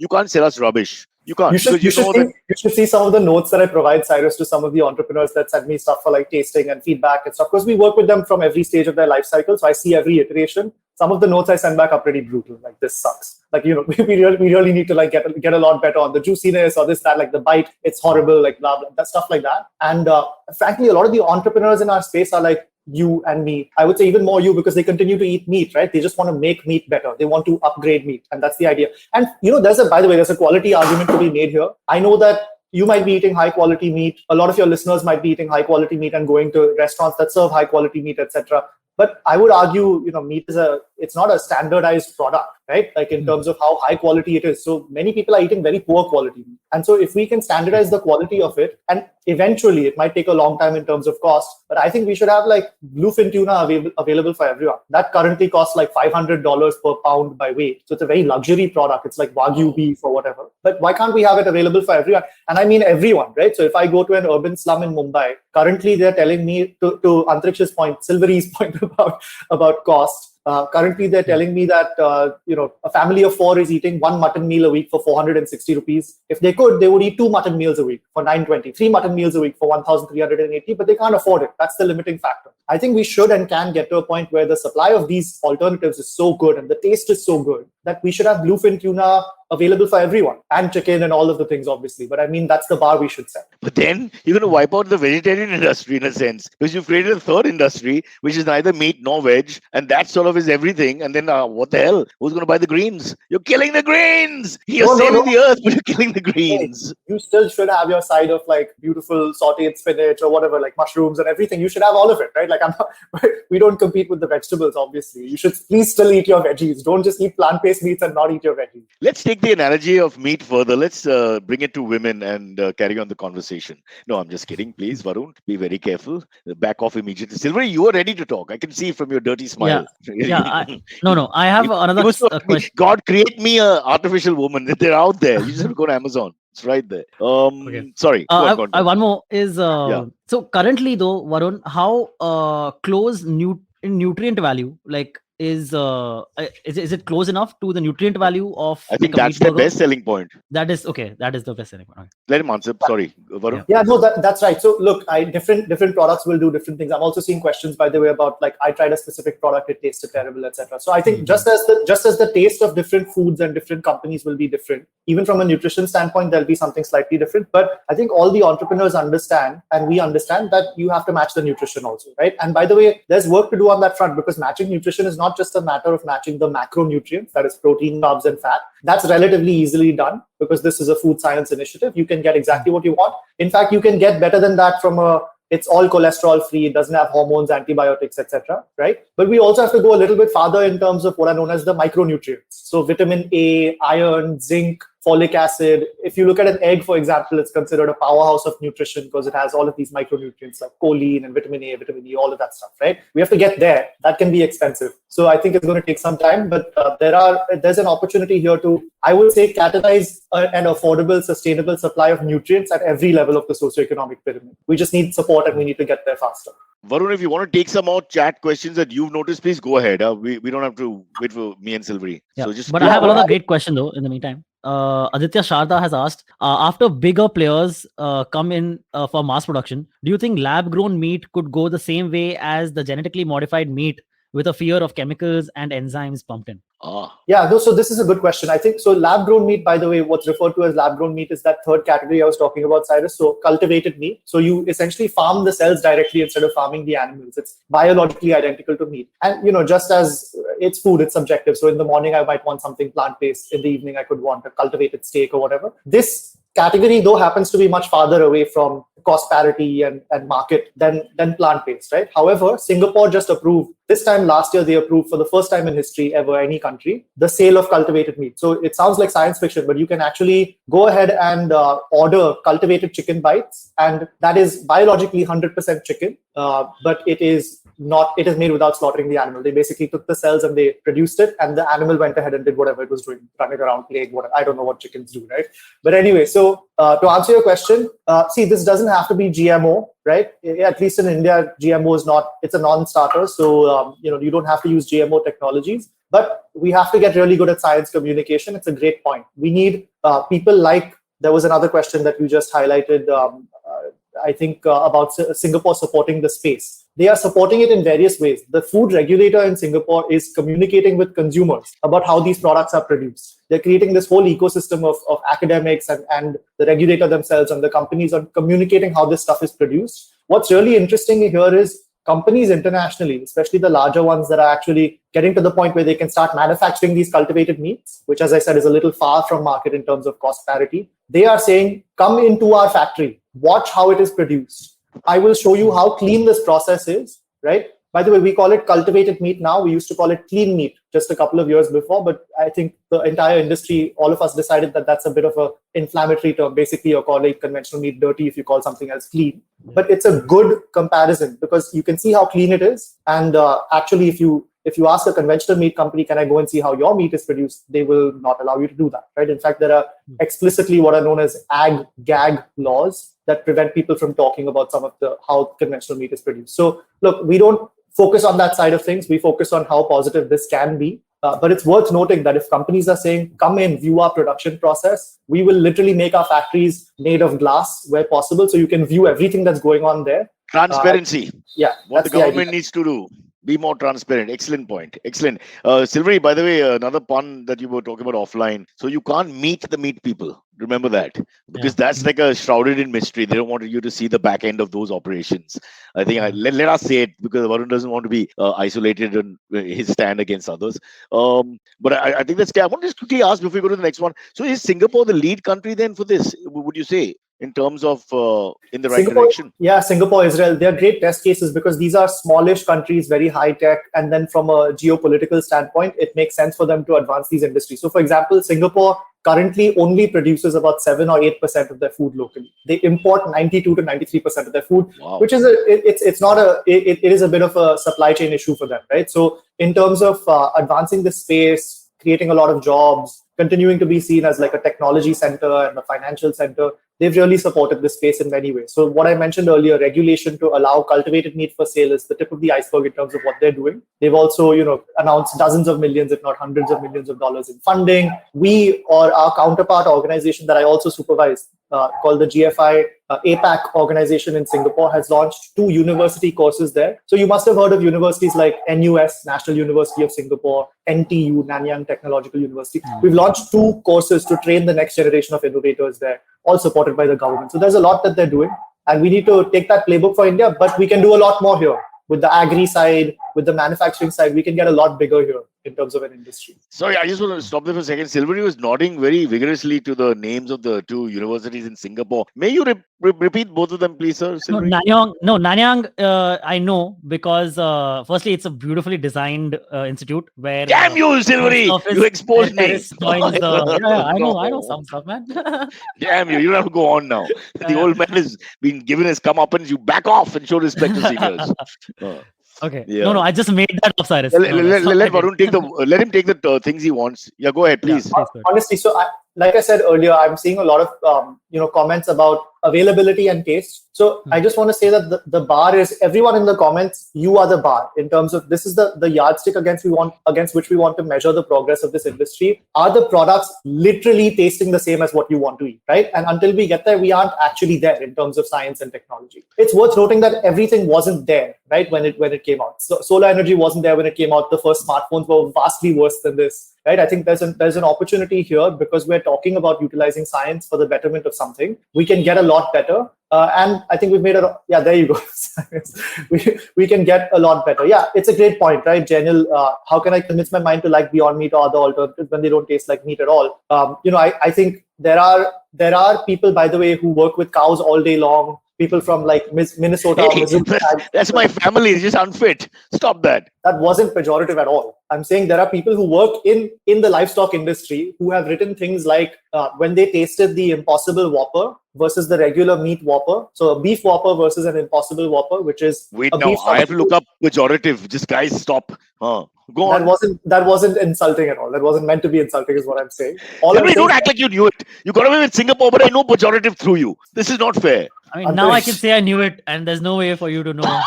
Speaker 2: you can't sell us rubbish. You can't.
Speaker 6: You should,
Speaker 2: because
Speaker 6: you should see some of the notes that I provide, Cyrus, to some of the entrepreneurs that send me stuff for like tasting and feedback and stuff. Because we work with them from every stage of their life cycle. So I see every iteration. Some of the notes I send back are pretty brutal. Like, this sucks. Like, we really need to like get a lot better on the juiciness or this, that, like the bite, it's horrible, like blah, blah, that stuff like that. And frankly, a lot of the entrepreneurs in our space are like you and me. I would say even more you, because they continue to eat meat, right? They just want to make meat better. They want to upgrade meat. And that's the idea. And, by the way, there's a quality argument to be made here. I know that you might be eating high quality meat. A lot of your listeners might be eating high quality meat and going to restaurants that serve high quality meat, etc. But I would argue, meat it's not a standardized product, right? Like in terms of how high quality it is. So many people are eating very poor quality meat. And so if we can standardize the quality of it, and eventually it might take a long time in terms of cost, but I think we should have like bluefin tuna available for everyone. That currently costs like $500 per pound by weight. So it's a very luxury product. It's like Wagyu beef or whatever. But why can't we have it available for everyone? And I mean everyone, right? So if I go to an urban slum in Mumbai, currently they're telling me, to Antriksh's point, Silvery's point about cost, currently they're telling me that a family of 4 is eating 1 mutton meal a week for 460 rupees. If they could, they would eat 2 mutton meals a week for 920, 3 mutton meals a week for 1,380, but they can't afford it. That's the limiting factor. I think we should and can get to a point where the supply of these alternatives is so good and the taste is so good that we should have bluefin tuna available for everyone, and chicken and all of the things, obviously. But I mean, that's the bar we should set.
Speaker 2: But then you're going to wipe out the vegetarian industry in a sense, because you've created a third industry, which is neither meat nor veg. And that sort of is everything. And then what the hell? Who's going to buy the greens? You're killing the greens. You're saving the earth, but you're killing the greens.
Speaker 6: You still should have your side of like beautiful sauteed spinach or whatever, like mushrooms and everything. You should have all of it, right? Like we don't compete with the vegetables, obviously. You should please still eat your veggies. Don't just eat plant-based meats and not eat your veggies.
Speaker 2: Let's take the analogy of meat further. Let's bring it to women and carry on the conversation. No, I'm just kidding. Please, Varun, be very careful. Back off immediately. Silvery, you are ready to talk. I can see from your dirty smile.
Speaker 1: No. I have another question.
Speaker 2: God, create me an artificial woman. They're out there. You just have to go to Amazon. It's right there.
Speaker 1: Okay.
Speaker 2: Sorry.
Speaker 1: One more is so currently though, Varun, how close in nutrient value like is it close enough to the nutrient value of?
Speaker 2: I think that's the best selling point.
Speaker 1: That is okay. That is the best selling point. Okay.
Speaker 2: Let him answer. Sorry, Varun.
Speaker 6: Yeah, no, that's right. So look, different products will do different things. I'm also seeing questions, by the way, about like I tried a specific product, it tasted terrible, etc. So I think just as the taste of different foods and different companies will be different, even from a nutrition standpoint, there'll be something slightly different. But I think all the entrepreneurs understand, and we understand that you have to match the nutrition also, right? And by the way, there's work to do on that front, because matching nutrition is not just a matter of matching the macronutrients, that is protein, carbs, and fat. That's relatively easily done because this is a food science initiative. You can get exactly what you want. In fact, you can get better than that from it's all cholesterol free, it doesn't have hormones, antibiotics, etc. Right? But we also have to go a little bit farther in terms of what are known as the micronutrients. So vitamin A, iron, zinc, folic acid. If you look at an egg, for example, it's considered a powerhouse of nutrition because it has all of these micronutrients like choline and vitamin A, vitamin E, all of that stuff, right? We have to get there. That can be expensive. So I think it's going to take some time, but there's an opportunity here to, I would say, catalyze an affordable, sustainable supply of nutrients at every level of the socioeconomic pyramid. We just need support and we need to get there faster.
Speaker 2: Varun, if you want to take some more chat questions that you've noticed, please go ahead. We don't have to wait for me and Silvery.
Speaker 1: Yeah. So but I have another great question though in the meantime. Aditya Sharda has asked, after bigger players come in for mass production, do you think lab-grown meat could go the same way as the genetically modified meat with a fear of chemicals and enzymes pumped in?
Speaker 6: Yeah, so this is a good question. I think so. Lab-grown meat, by the way, what's referred to as lab-grown meat is that third category I was talking about, Cyrus. So cultivated meat. So you essentially farm the cells directly instead of farming the animals. It's biologically identical to meat. And just as it's food, it's subjective. So in the morning, I might want something plant-based. In the evening, I could want a cultivated steak or whatever. This category, though, happens to be much farther away from cost parity and market than plant-based, right? However, Singapore just approved, this time last year, they approved for the first time in history ever, any country, the sale of cultivated meat. So it sounds like science fiction, but you can actually go ahead and order cultivated chicken bites. And that is biologically 100% chicken, but it is made without slaughtering the animal. They basically took the cells and they produced it, and the animal went ahead and did whatever it was doing, running around, playing, whatever. I don't know what chickens do, right? But anyway, so to answer your question, see, this doesn't have to be GMO, right? At least in India, GMO is not, it's a non-starter. So, you don't have to use GMO technologies, but we have to get really good at science communication. It's a great point. We need people like There was another question that you just highlighted, I think, about Singapore supporting the space. They are supporting it in various ways. The food regulator in Singapore is communicating with consumers about how these products are produced. They're creating this whole ecosystem of academics and the regulator themselves and the companies are communicating how this stuff is produced. What's really interesting here is companies internationally, especially the larger ones that are actually getting to the point where they can start manufacturing these cultivated meats, which, as I said, is a little far from market in terms of cost parity. They are saying, come into our factory, watch how it is produced. I will show you how clean this process is, right? By the way, we call it cultivated meat now. We used to call it clean meat just a couple of years before, but I think the entire industry, all of us decided that that's a bit of an inflammatory term. Basically, you're calling conventional meat dirty if you call something else clean. But it's a good comparison because you can see how clean it is. And actually, if you ask a conventional meat company, can I go and see how your meat is produced? They will not allow you to do that, right? In fact, there are explicitly what are known as ag-gag laws that prevent people from talking about some of how conventional meat is produced. So look, we don't focus on that side of things. We focus on how positive this can be. But it's worth noting that if companies are saying, come in, view our production process, we will literally make our factories made of glass where possible. So you can view everything that's going on there.
Speaker 2: Transparency. What the government needs to do. Be more transparent. Excellent point. Excellent. Silvery, by the way, another pun that you were talking about offline. So you can't meet the meat people. Remember that. Because that's like a shrouded in mystery. They don't want you to see the back end of those operations. I think let us say it because Varun doesn't want to be isolated in his stand against others. But I think that's clear. I want to just quickly ask before we go to the next one. So is Singapore the lead country then for this? Would you say? In terms of in the right direction?
Speaker 6: Yeah, Singapore, Israel, they're great test cases because these are smallish countries, very high tech. And then from a geopolitical standpoint, it makes sense for them to advance these industries. So for example, Singapore currently only produces about 7 or 8% of their food locally. They import 92 to 93% of their food, which is it is a bit of a supply chain issue for them, right? So in terms of advancing the space, creating a lot of jobs, continuing to be seen as like a technology center and a financial center, they've really supported this space in many ways. So what I mentioned earlier, regulation to allow cultivated meat for sale is the tip of the iceberg in terms of what they're doing. They've also, announced dozens of millions, if not hundreds of millions of dollars in funding. We or our counterpart organization that I also supervise, called the GFI APAC organization in Singapore, has launched 2 university courses there. So you must have heard of universities like NUS, National University of Singapore, NTU, Nanyang Technological University. We've launched 2 courses to train the next generation of innovators there, all supported by the government. So there's a lot that they're doing. And we need to take that playbook for India, but we can do a lot more here. With the agri side, with the manufacturing side, we can get a lot bigger here in terms of an industry.
Speaker 2: Sorry, I just want to stop there for a second. Silvery was nodding very vigorously to the names of the 2 universities in Singapore. May you repeat both of them, please, sir?
Speaker 1: Silvery? Nanyang, I know because firstly, it's a beautifully designed institute where.
Speaker 2: Damn you, Silvery! You exposed me.
Speaker 1: I know some stuff, man.
Speaker 2: Damn you! You don't have to go on now. The old man has been given his comeuppance. You back off and show respect to seniors.
Speaker 1: Okay. Yeah. No, I just made that up, Cyrus.
Speaker 2: Let Varun let him take the things he wants. Yeah, go ahead, please.
Speaker 6: Yeah, honestly, so like I said earlier, I'm seeing a lot of comments about availability and taste. So I just want to say that the bar is everyone in the comments. You are the bar in terms of this is the yardstick against which we want to measure the progress of this industry. Are the products literally tasting the same as what you want to eat, right? And until we get there, we aren't actually there in terms of science and technology. It's worth noting that everything wasn't there, right, when it came out. So solar energy wasn't there when it came out. The first smartphones were vastly worse than this. Right, I think there's an opportunity here because we're talking about utilizing science for the betterment of something. We can get a lot better, and I think we've made there you go. we can get a lot better. Yeah, it's a great point, right, Janil? How can I convince my mind to like Beyond Meat or other alternatives when they don't taste like meat at all? I think there are people, by the way, who work with cows all day long. People from like Minnesota.
Speaker 2: That's my family. It's just unfit. Stop that.
Speaker 6: That wasn't pejorative at all. I'm saying there are people who work in the livestock industry who have written things like when they tasted the Impossible Whopper versus the regular meat Whopper. So a beef Whopper versus an Impossible Whopper, which is...
Speaker 2: Wait, now I have to look up pejorative. Just guys, stop. Go on.
Speaker 6: That wasn't insulting at all. That wasn't meant to be insulting, is what I'm saying. All I'm
Speaker 2: Don't
Speaker 6: saying,
Speaker 2: act like you knew it. You got away with Singapore, but I know pejorative through you. This is not fair.
Speaker 1: I mean, now I can say I knew it, and there's no way for you to know.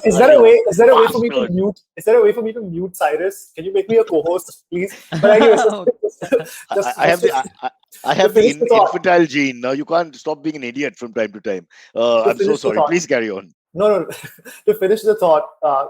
Speaker 6: is there a way? Is there a way for me to mute? Is there a way for me to mute Cyrus? Can you make me a co-host, please? But anyway,
Speaker 2: I have the infantile gene. Now you can't stop being an idiot from time to time. I'm so sorry. Please carry on.
Speaker 6: No. To finish the thought,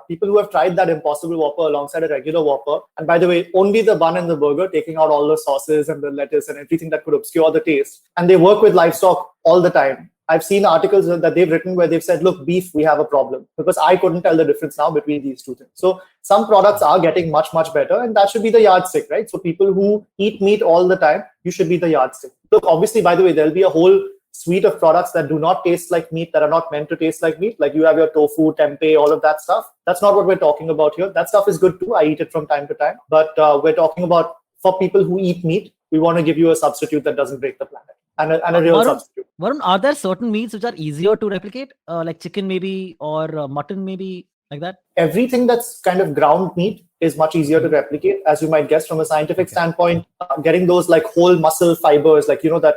Speaker 6: people who have tried that Impossible Whopper alongside a regular Whopper, and by the way, only the bun and the burger, taking out all the sauces and the lettuce and everything that could obscure the taste, and they work with livestock all the time. I've seen articles that they've written where they've said, look, beef, we have a problem, because I couldn't tell the difference now between these two things. So some products are getting much, much better, and that should be the yardstick, right? So people who eat meat all the time, you should be the yardstick. Look, obviously, by the way, there'll be a whole suite of products that do not taste like meat, that are not meant to taste like meat. Like you have your tofu, tempeh, all of that stuff. That's not what we're talking about here. That stuff is good too. I eat it from time to time. But we're talking about, for people who eat meat, we want to give you a substitute that doesn't break the planet. And a real substitute.
Speaker 1: Varun, are there certain meats which are easier to replicate? Like chicken maybe, or mutton maybe, like that?
Speaker 6: Everything that's kind of ground meat is much easier to replicate, as you might guess from a scientific standpoint. Getting those like whole muscle fibers, like, that,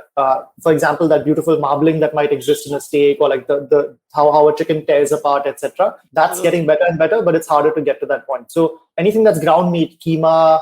Speaker 6: for example, that beautiful marbling that might exist in a steak, or like the how a chicken tears apart, etc. That's getting better and better, but it's harder to get to that point. So anything that's ground meat, keema,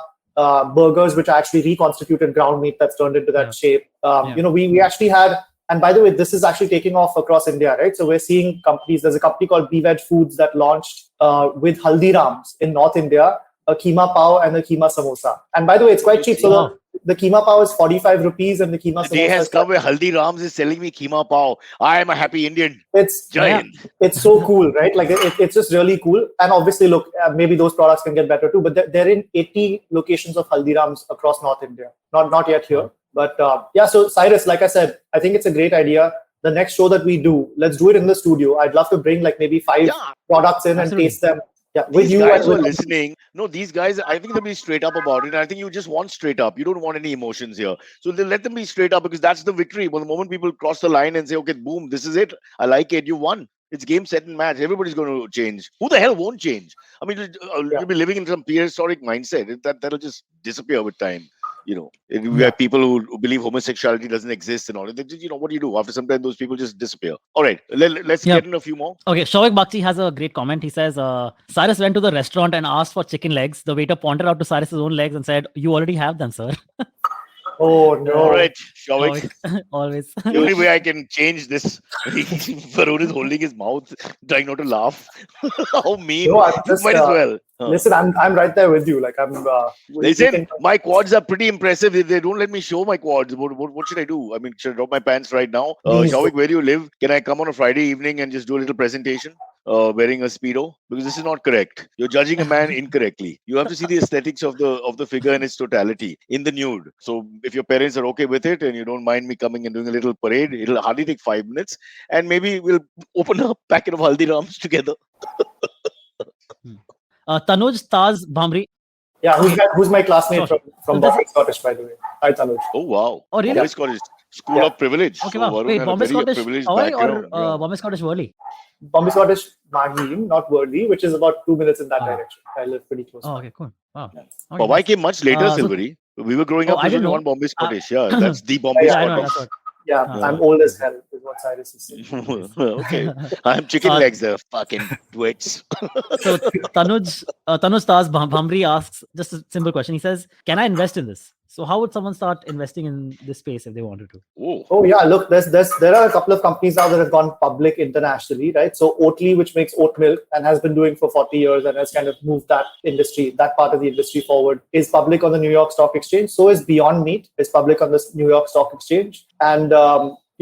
Speaker 6: burgers, which are actually reconstituted ground meat that's turned into that shape. We actually had, and by the way, this is actually taking off across India, right? So we're seeing companies, there's a company called BVeg Foods that launched with Haldirams in North India, a keema pao and a keema samosa. And by the way, it's quite cheap. So the keema pao is 45 rupees and the keema samosa.
Speaker 2: The day has come where Haldirams is selling me keema pao. I am a happy Indian.
Speaker 6: It's so cool, right? Like it's just really cool. And obviously, look, maybe those products can get better too, but they're in 80 locations of Haldirams across North India. Not yet here. But so Cyrus, like I said, I think it's a great idea. The next show that we do, let's do it in the studio. I'd love to bring like maybe 5 products in and taste them. Yeah, with
Speaker 2: these
Speaker 6: you
Speaker 2: guys
Speaker 6: and
Speaker 2: who are listening, these guys, I think they'll be straight up about it. I think you just want straight up. You don't want any emotions here. So let them be straight up, because that's the victory. Well, the moment people cross the line and say, okay, boom, this is it. I like it. You won. It's game, set, and match. Everybody's going to change. Who the hell won't change? I mean, you'll be living in some prehistoric mindset. That'll just disappear with time. We have people who believe homosexuality doesn't exist and all. What do you do? After some time, those people just disappear. All right, let's get in a few more.
Speaker 1: Okay, Shoaib Bakshi has a great comment. He says, Cyrus went to the restaurant and asked for chicken legs. The waiter pointed out to Cyrus's own legs and said, you already have them, sir.
Speaker 6: Oh, no.
Speaker 2: All right, Shoaib.
Speaker 1: Always.
Speaker 2: The only way I can change this, Varun is holding his mouth, trying not to laugh. How mean.
Speaker 6: No,
Speaker 2: Might as well.
Speaker 6: Listen, I'm right there with you. Like
Speaker 2: Listen, my quads are pretty impressive. They don't let me show my quads. What should I do? I mean, should I drop my pants right now? Shoaib, where do you live? Can I come on a Friday evening and just do a little presentation? Wearing a Speedo? Because this is not correct. You're judging a man incorrectly. You have to see the aesthetics of the figure in its totality in the nude. So if your parents are okay with it and you don't mind me coming and doing a little parade, it'll hardly take 5 minutes, and maybe we'll open a packet of Haldirams together.
Speaker 1: Tanuj Taz Bhamri.
Speaker 6: Yeah, who's my classmate from Bombay Scottish, by the way. Hi, Tanuj.
Speaker 2: Oh, wow.
Speaker 1: Oh, really?
Speaker 2: Bombay Scottish. School of privilege.
Speaker 1: Okay,
Speaker 2: So
Speaker 1: wow.
Speaker 2: Varun
Speaker 1: Wait,
Speaker 2: had a
Speaker 1: Bombay
Speaker 2: very
Speaker 1: Scottish
Speaker 2: privileged
Speaker 1: Hawaii or
Speaker 2: background,
Speaker 1: Bombay Scottish Worli?
Speaker 6: Bombay Scottish Mahim, not Worli, which is about 2 minutes in that direction. I live pretty close.
Speaker 1: Oh, okay, cool. Wow.
Speaker 2: But
Speaker 1: Okay,
Speaker 2: why
Speaker 1: nice.
Speaker 2: came much later, Silvery? We were growing up,
Speaker 1: I
Speaker 2: there's
Speaker 1: didn't
Speaker 2: only
Speaker 1: know.
Speaker 2: one Bombay Scottish. That's the Bombay
Speaker 6: Yeah,
Speaker 1: I know,
Speaker 2: Scottish.
Speaker 1: that's what.
Speaker 6: Yeah, I'm old as hell, is what Cyrus is saying.
Speaker 2: Okay. I'm chicken legs, the fucking twits.
Speaker 1: So Tanuj Taz Bhamri asks just a simple question. He says, can I invest in this? So how would someone start investing in this space if they wanted to?
Speaker 6: Oh yeah, look, there are a couple of companies now that have gone public internationally, right? So Oatly, which makes oat milk and has been doing for 40 years and has kind of moved that part of the industry forward, is public on the New York Stock Exchange. So is Beyond Meat, is public on the New York Stock Exchange. And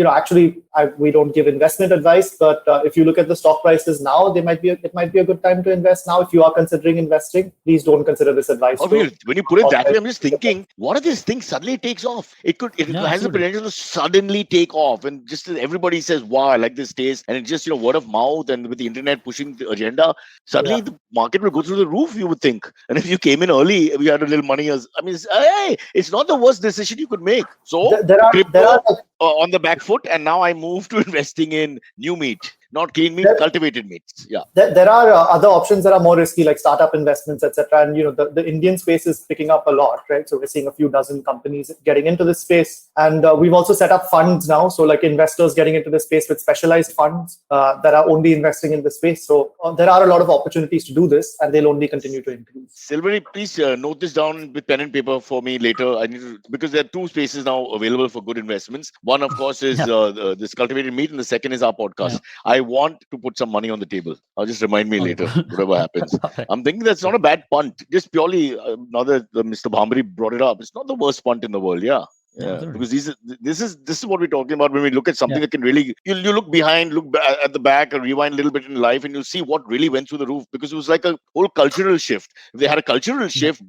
Speaker 6: actually, we don't give investment advice, but if you look at the stock prices now, it might be a good time to invest now. If you are considering investing, please don't consider this advice.
Speaker 2: When you put it that way, I'm just thinking, what if this thing suddenly takes off? It has the potential to suddenly take off, and just everybody says, "Wow, I like this taste," and it's just word of mouth, and with the internet pushing the agenda, suddenly the market will go through the roof. You would think, and if you came in early, we had a little money. It's not the worst decision you could make. So
Speaker 6: there are
Speaker 2: on the back foot, and now I move to investing in new meat. not clean meat, cultivated meats. Yeah.
Speaker 6: There are other options that are more risky, like startup investments, etc. And the Indian space is picking up a lot, right? So we're seeing a few dozen companies getting into this space, and we've also set up funds now. So like investors getting into the space with specialized funds that are only investing in the space. So there are a lot of opportunities to do this, and they'll only continue to increase.
Speaker 2: Silvery, please note this down with pen and paper for me later. I need to, because there are two spaces now available for good investments. One, of course, is this cultivated meat, and the second is our podcast.
Speaker 1: Yeah.
Speaker 2: I want to put some money on the table. Just remind me later, whatever happens.
Speaker 1: Right.
Speaker 2: I'm thinking that's not a bad punt. Just purely, now that Mr. Bhambari brought it up, it's not the worst punt in the world. Yeah. Yeah, because this is what we're talking about when we look at something that can really you look behind, at the back, or rewind a little bit in life, and you'll see what really went through the roof, because it was like a whole cultural shift. If they had a cultural shift,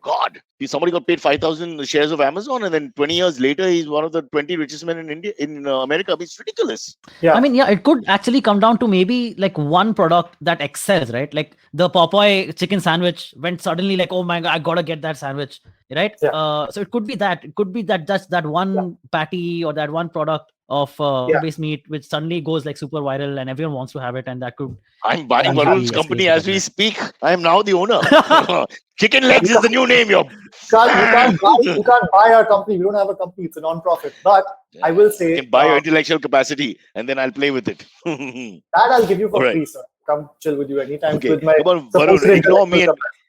Speaker 2: God, somebody got paid 5,000 shares of Amazon, and then 20 years later, he's one of the 20 richest men in America. It's ridiculous.
Speaker 6: Yeah.
Speaker 1: I mean, it could actually come down to maybe like one product that excels, right? Like the Popeye chicken sandwich went suddenly like, oh my God, I gotta get that sandwich, right?
Speaker 6: Yeah.
Speaker 1: So it could be that. It could be that just that one patty or that one product of based meat which suddenly goes like super viral and everyone wants to have it, and that could.
Speaker 2: I'm buying
Speaker 1: That
Speaker 2: Varun's
Speaker 1: really
Speaker 2: company
Speaker 1: escalated
Speaker 2: as we speak. I am now the owner. Chicken Legs is the new name.
Speaker 6: You can't buy our company. We don't have a company. It's a non-profit. But I will say,
Speaker 2: You can buy your intellectual capacity, and then I'll play with it.
Speaker 6: that I'll give you for free, sir. Come chill with you anytime.
Speaker 2: Okay.
Speaker 6: With my
Speaker 2: Varun,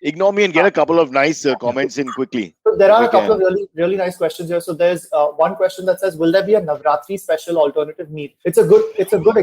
Speaker 2: ignore me and get a couple of nice comments in quickly.
Speaker 6: So there are a couple of really nice questions here. So there's one question that says, "Will there be a Navratri special alternative meat?" It's a good example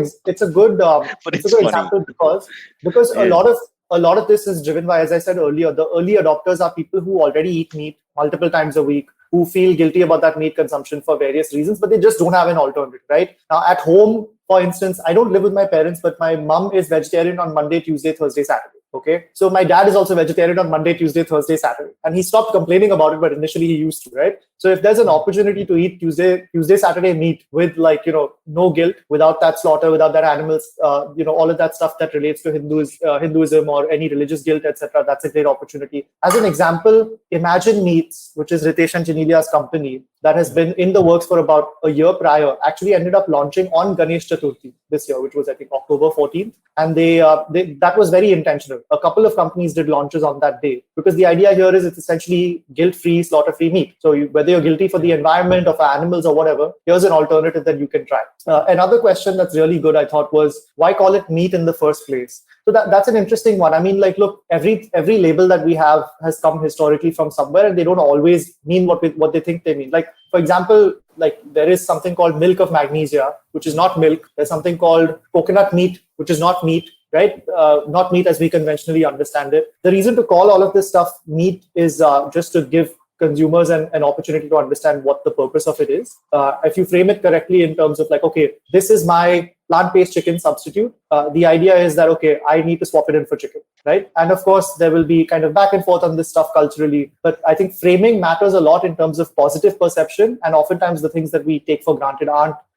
Speaker 6: because a lot of this is driven by, as I said earlier, the early adopters are people who already eat meat multiple times a week, who feel guilty about that meat consumption for various reasons, but they just don't have an alternative, right? Now, at home, for instance, I don't live with my parents, but my mom is vegetarian on Monday, Tuesday, Thursday, Saturday. Okay. So my dad is also vegetarian on Monday, Tuesday, Thursday, Saturday. And he stopped complaining about it, but initially he used to, right? So if there's an opportunity to eat Tuesday, Saturday meat with no guilt, without that slaughter, without that animals, all of that stuff that relates to Hinduism or any religious guilt, etc., that's a great opportunity. As an example, Imagine Meats, which is Ritesh and Janelia's company, that has been in the works for about a year prior, actually ended up launching on Ganesh Chaturthi this year, which was, I think, October 14th. And that was very intentional. A couple of companies did launches on that day, because the idea here is it's essentially guilt-free, slaughter-free meat. So whether you're guilty for the environment or for animals or whatever, here's an alternative that you can try. Another question that's really good, I thought, was why call it meat in the first place? So that's an interesting one. I mean, like, look, every label that we have has come historically from somewhere, and they don't always mean what they think they mean. Like, for example, like there is something called milk of magnesia, which is not milk. There's something called coconut meat, which is not meat, right? Not meat as we conventionally understand it. The reason to call all of this stuff meat is just to give consumers an opportunity to understand what the purpose of it is. If you frame it correctly in terms of like, okay, this is my plant-based chicken substitute. The idea is that, okay, I need to swap it in for chicken, right? And of course, there will be kind of back and forth on this stuff culturally. But I think framing matters a lot in terms of positive perception. And oftentimes the things that we take for granted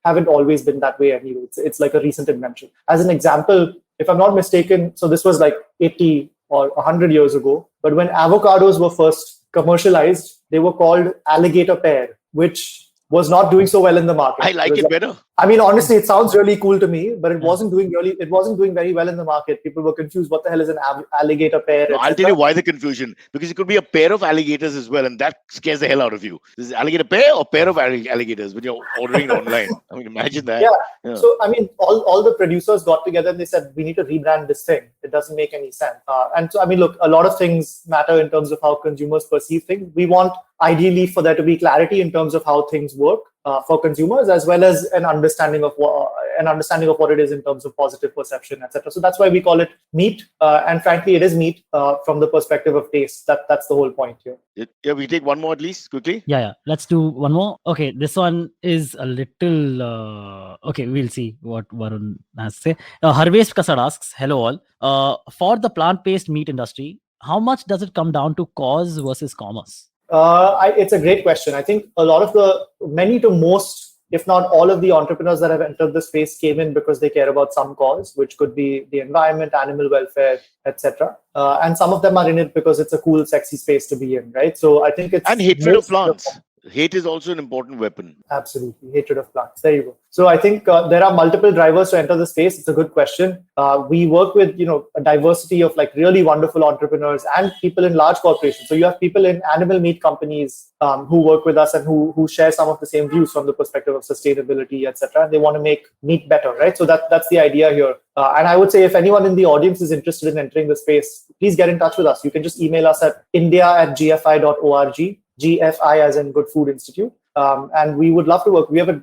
Speaker 6: haven't always been that way anyway. It's like a recent invention. As an example, if I'm not mistaken, so this was like 80 or 100 years ago, but when avocados were first commercialized, they were called alligator pear, which was not doing so well in the market.
Speaker 2: I like it better.
Speaker 6: I mean, honestly, it sounds really cool to me, but it wasn't doing very well in the market. People were confused. What the hell is an alligator pear?
Speaker 2: No, I'll tell you why the confusion. Because it could be a pair of alligators as well, and that scares the hell out of you. This is alligator pear or pair of alligators when you're ordering it online. I mean, imagine that.
Speaker 6: Yeah. So, I mean, all the producers got together and they said, we need to rebrand this thing. It doesn't make any sense. And so, I mean, look, a lot of things matter in terms of how consumers perceive things. We want, ideally, for there to be clarity in terms of how things work for consumers, as well as an understanding of what it is in terms of positive perception, etc. So that's why we call it meat. And frankly, it is meat from the perspective of taste. That's the whole point here.
Speaker 2: Yeah, we take one more at least quickly.
Speaker 1: Yeah. Let's do one more. Okay, this one is a little. Okay, we'll see what Varun has to say. Harvesh Kasad asks, "Hello all. For the plant-based meat industry, how much does it come down to cause versus commerce?"
Speaker 6: It's a great question. I think a lot of many to most, if not all of the entrepreneurs that have entered the space came in because they care about some cause, which could be the environment, animal welfare, etc. And some of them are in it because it's a cool, sexy space to be in, right? So I think it's...
Speaker 2: And hatred of plants. hate is also an important weapon.
Speaker 6: Absolutely. Hatred of plants. There you go. So I think there are multiple drivers to enter the space. It's a good question. We work with, a diversity of like really wonderful entrepreneurs and people in large corporations. So you have people in animal meat companies who work with us and who share some of the same views from the perspective of sustainability, etc. They want to make meat better, right? So that's the idea here. And I would say if anyone in the audience is interested in entering the space, please get in touch with us. You can just email us at india@gfi.org, GFI as in Good Food Institute. And we would love to work. We have a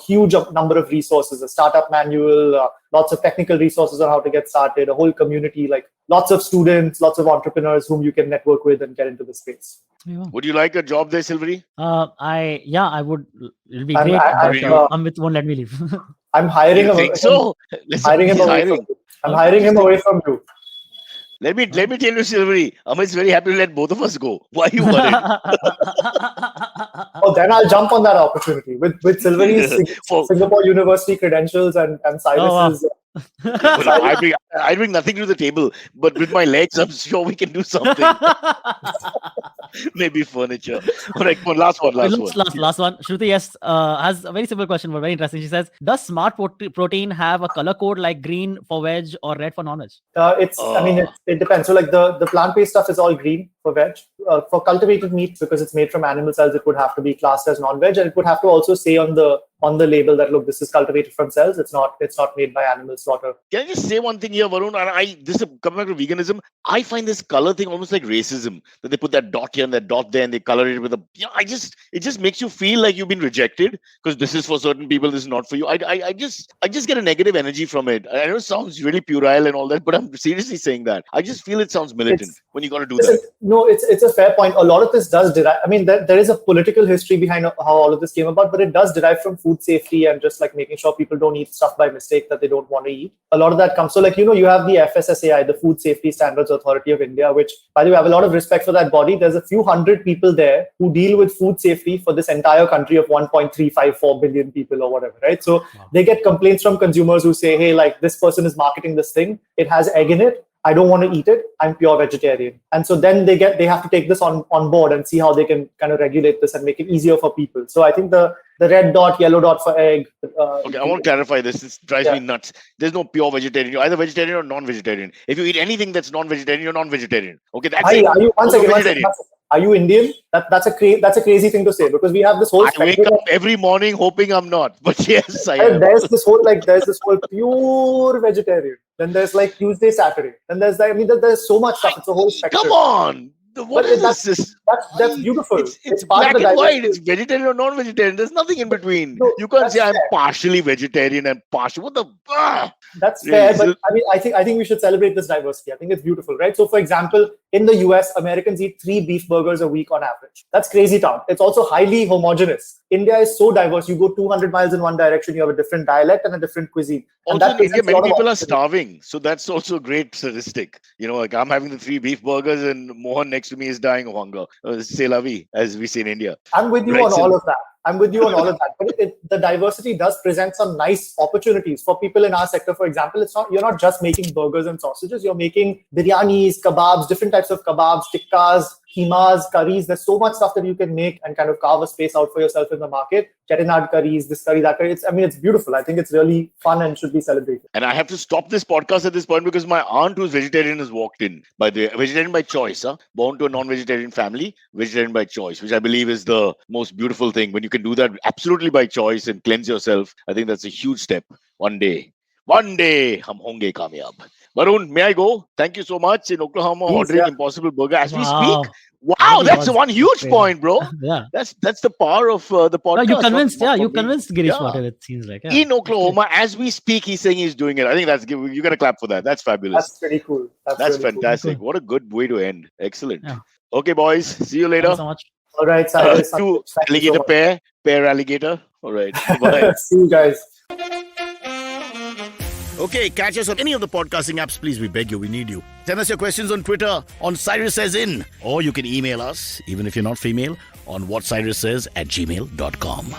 Speaker 6: huge number of resources, a startup manual, lots of technical resources on how to get started, a whole community, like lots of students, lots of entrepreneurs whom you can network with and get into the space.
Speaker 2: Would you like a job there, Silvery?
Speaker 1: I would. It'll be great. Amit won't let me leave.
Speaker 6: I'm hiring him.
Speaker 2: So?
Speaker 6: Hiring him away from you. I'm hiring him away from you.
Speaker 2: Let me tell you, Silvery, Amit's very happy to let both of us go. Why are you worried?
Speaker 6: Then I'll jump on that opportunity with Silvery's Singapore University credentials and Cyrus's.
Speaker 2: I bring nothing to the table, but with my legs, I'm sure we can do something. Maybe furniture. All right, last one.
Speaker 1: Shruti, yes, has a very simple question, but very interesting. She says, does Smart Protein have a color code like green for veg or red for non-veg?
Speaker 6: It depends. So like the plant-based stuff is all green for veg. For cultivated meat, because it's made from animal cells, it would have to be classed as non-veg, and it would have to also say on the label that, look, this is cultivated from cells. It's not made by animal slaughter.
Speaker 2: Can I just say one thing here, Varun? This is coming back to veganism. I find this color thing almost like racism. That they put that dot here and that dot there, and they color it with it just makes you feel like you've been rejected because this is for certain people, this is not for you. I just get a negative energy from it. I know it sounds really puerile and all that, but I'm seriously saying that. I just feel it sounds militant when you got to do that.
Speaker 6: No, it's a fair point. A lot of this does derive. I mean, there is a political history behind how all of this came about, but it does derive from food safety and just like making sure people don't eat stuff by mistake that they don't want to eat. A lot of that comes. So like, you have the FSSAI, the Food Safety Standards Authority of India, which, by the way, I have a lot of respect for that body. There's a few hundred people there who deal with food safety for this entire country of 1.354 billion people or whatever, right? So they get complaints from consumers who say, hey, like this person is marketing this thing. It has egg in it. I don't want to eat it. I'm pure vegetarian. And so then they have to take this on board and see how they can kind of regulate this and make it easier for people. So I think the red dot, yellow dot for egg.
Speaker 2: Okay, I want to clarify this. This drives me nuts. There's no pure vegetarian. You're either vegetarian or non-vegetarian. If you eat anything that's non-vegetarian, you're non-vegetarian. Okay, that's it.
Speaker 6: Are you Indian? That's a crazy thing to say, because we have this whole.
Speaker 2: I wake up every morning hoping I'm not, but yes, I am.
Speaker 6: There's this whole pure vegetarian. Then there's like Tuesday, Saturday. Then there's there's so much stuff. It's a whole spectrum.
Speaker 2: Come on. What is this?
Speaker 6: That's beautiful.
Speaker 2: It's black and white. It's vegetarian or non-vegetarian. There's nothing in between. No, you can't say I'm partially vegetarian and partial. What the?
Speaker 6: That's fair, but I think we should celebrate this diversity. I think it's beautiful, right? So, for example, in the US, Americans eat 3 beef burgers a week on average. That's crazy town. It's also highly homogenous. India is so diverse. You go 200 miles in one direction, you have a different dialect and a different cuisine.
Speaker 2: Also, in India, many people are starving. So that's also a great statistic. Like I'm having the 3 beef burgers and Mohan next to me is dying of hunger. C'est la vie, as we say in India.
Speaker 6: I'm with you on all of that. But the diversity does present some nice opportunities for people in our sector. For example, you're not just making burgers and sausages. You're making biryanis, kebabs, different types of kebabs, tikkas, keemas, curries. There's so much stuff that you can make and kind of carve a space out for yourself in the market. Chettinad curries, this curry, that curry. It's beautiful. I think it's really fun and should be celebrated.
Speaker 2: And I have to stop this podcast at this point because my aunt, who's vegetarian, has walked in. By the way, vegetarian by choice, born to a non-vegetarian family, vegetarian by choice, which I believe is the most beautiful thing. When you can do that absolutely by choice and cleanse yourself, I think that's a huge step. One day, hum honge kamyab. Varun, may I go? Thank you so much. In Oklahoma, ordering Impossible Burger as we speak. Wow, that's one huge point, bro.
Speaker 1: Yeah,
Speaker 2: that's the power of the podcast.
Speaker 1: You convinced Girish Patel, it seems like.
Speaker 2: In Oklahoma, as we speak, he's saying he's doing it. I think you got to clap for that. That's fabulous.
Speaker 6: That's pretty cool.
Speaker 2: That's really fantastic. Cool. What a good way to end. Excellent. Yeah. Okay, boys. See you later.
Speaker 1: Thank you so much.
Speaker 6: All right, Cyrus.
Speaker 2: To alligator so pair alligator. All right. Bye.
Speaker 6: See you guys.
Speaker 8: Okay, catch us on any of the podcasting apps. Please, we beg you, we need you. Send us your questions on Twitter on Cyrus Says In. Or you can email us, even if you're not female, on whatcyrussays@gmail.com.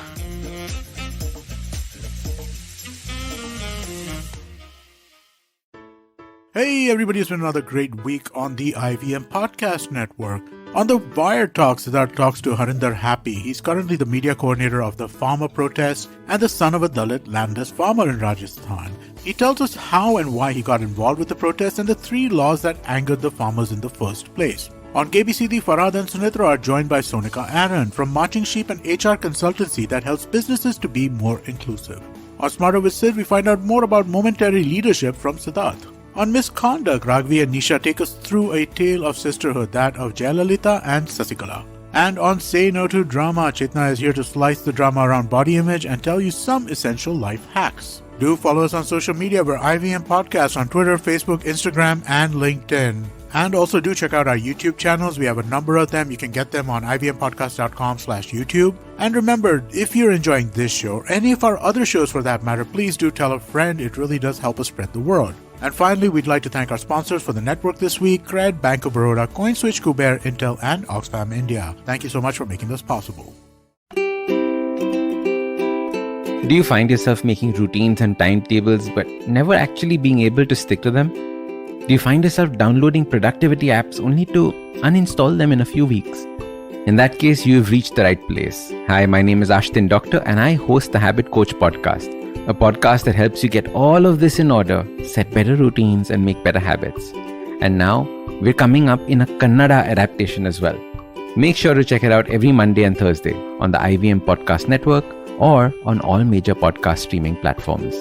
Speaker 9: Hey everybody, it's been another great week on the IVM Podcast Network. On the Wire Talks, Siddharth talks to Harinder Happy. He's currently the media coordinator of the farmer protests and the son of a Dalit landless farmer in Rajasthan. He tells us how and why he got involved with the protests and the 3 laws that angered the farmers in the first place. On KBCD, Farhad and Sunitra are joined by Sonika Aaron from Marching Sheep, an HR consultancy that helps businesses to be more inclusive. On Smarter with Sid, we find out more about momentary leadership from Siddharth. On Misconduct, Raghavi and Nisha take us through a tale of sisterhood, that of Jayalalitha and Sasikala. And on Say No to Drama, Chetna is here to slice the drama around body image and tell you some essential life hacks. Do follow us on social media. We're IVM Podcast on Twitter, Facebook, Instagram, and LinkedIn. And also do check out our YouTube channels. We have a number of them. You can get them on ivmpodcast.com/YouTube. And remember, if you're enjoying this show, or any of our other shows for that matter, please do tell a friend. It really does help us spread the word. And finally, we'd like to thank our sponsors for the network this week: Cred, Bank of Baroda, CoinSwitch, Kuber, Intel, and Oxfam India. Thank you so much for making this possible.
Speaker 10: Do you find yourself making routines and timetables but never actually being able to stick to them? Do you find yourself downloading productivity apps only to uninstall them in a few weeks? In that case, you've reached the right place. Hi, my name is Ashtin Doctor and I host the Habit Coach podcast, a podcast that helps you get all of this in order, set better routines and make better habits. And now, we're coming up in a Kannada adaptation as well. Make sure to check it out every Monday and Thursday on the IVM Podcast Network or on all major podcast streaming platforms.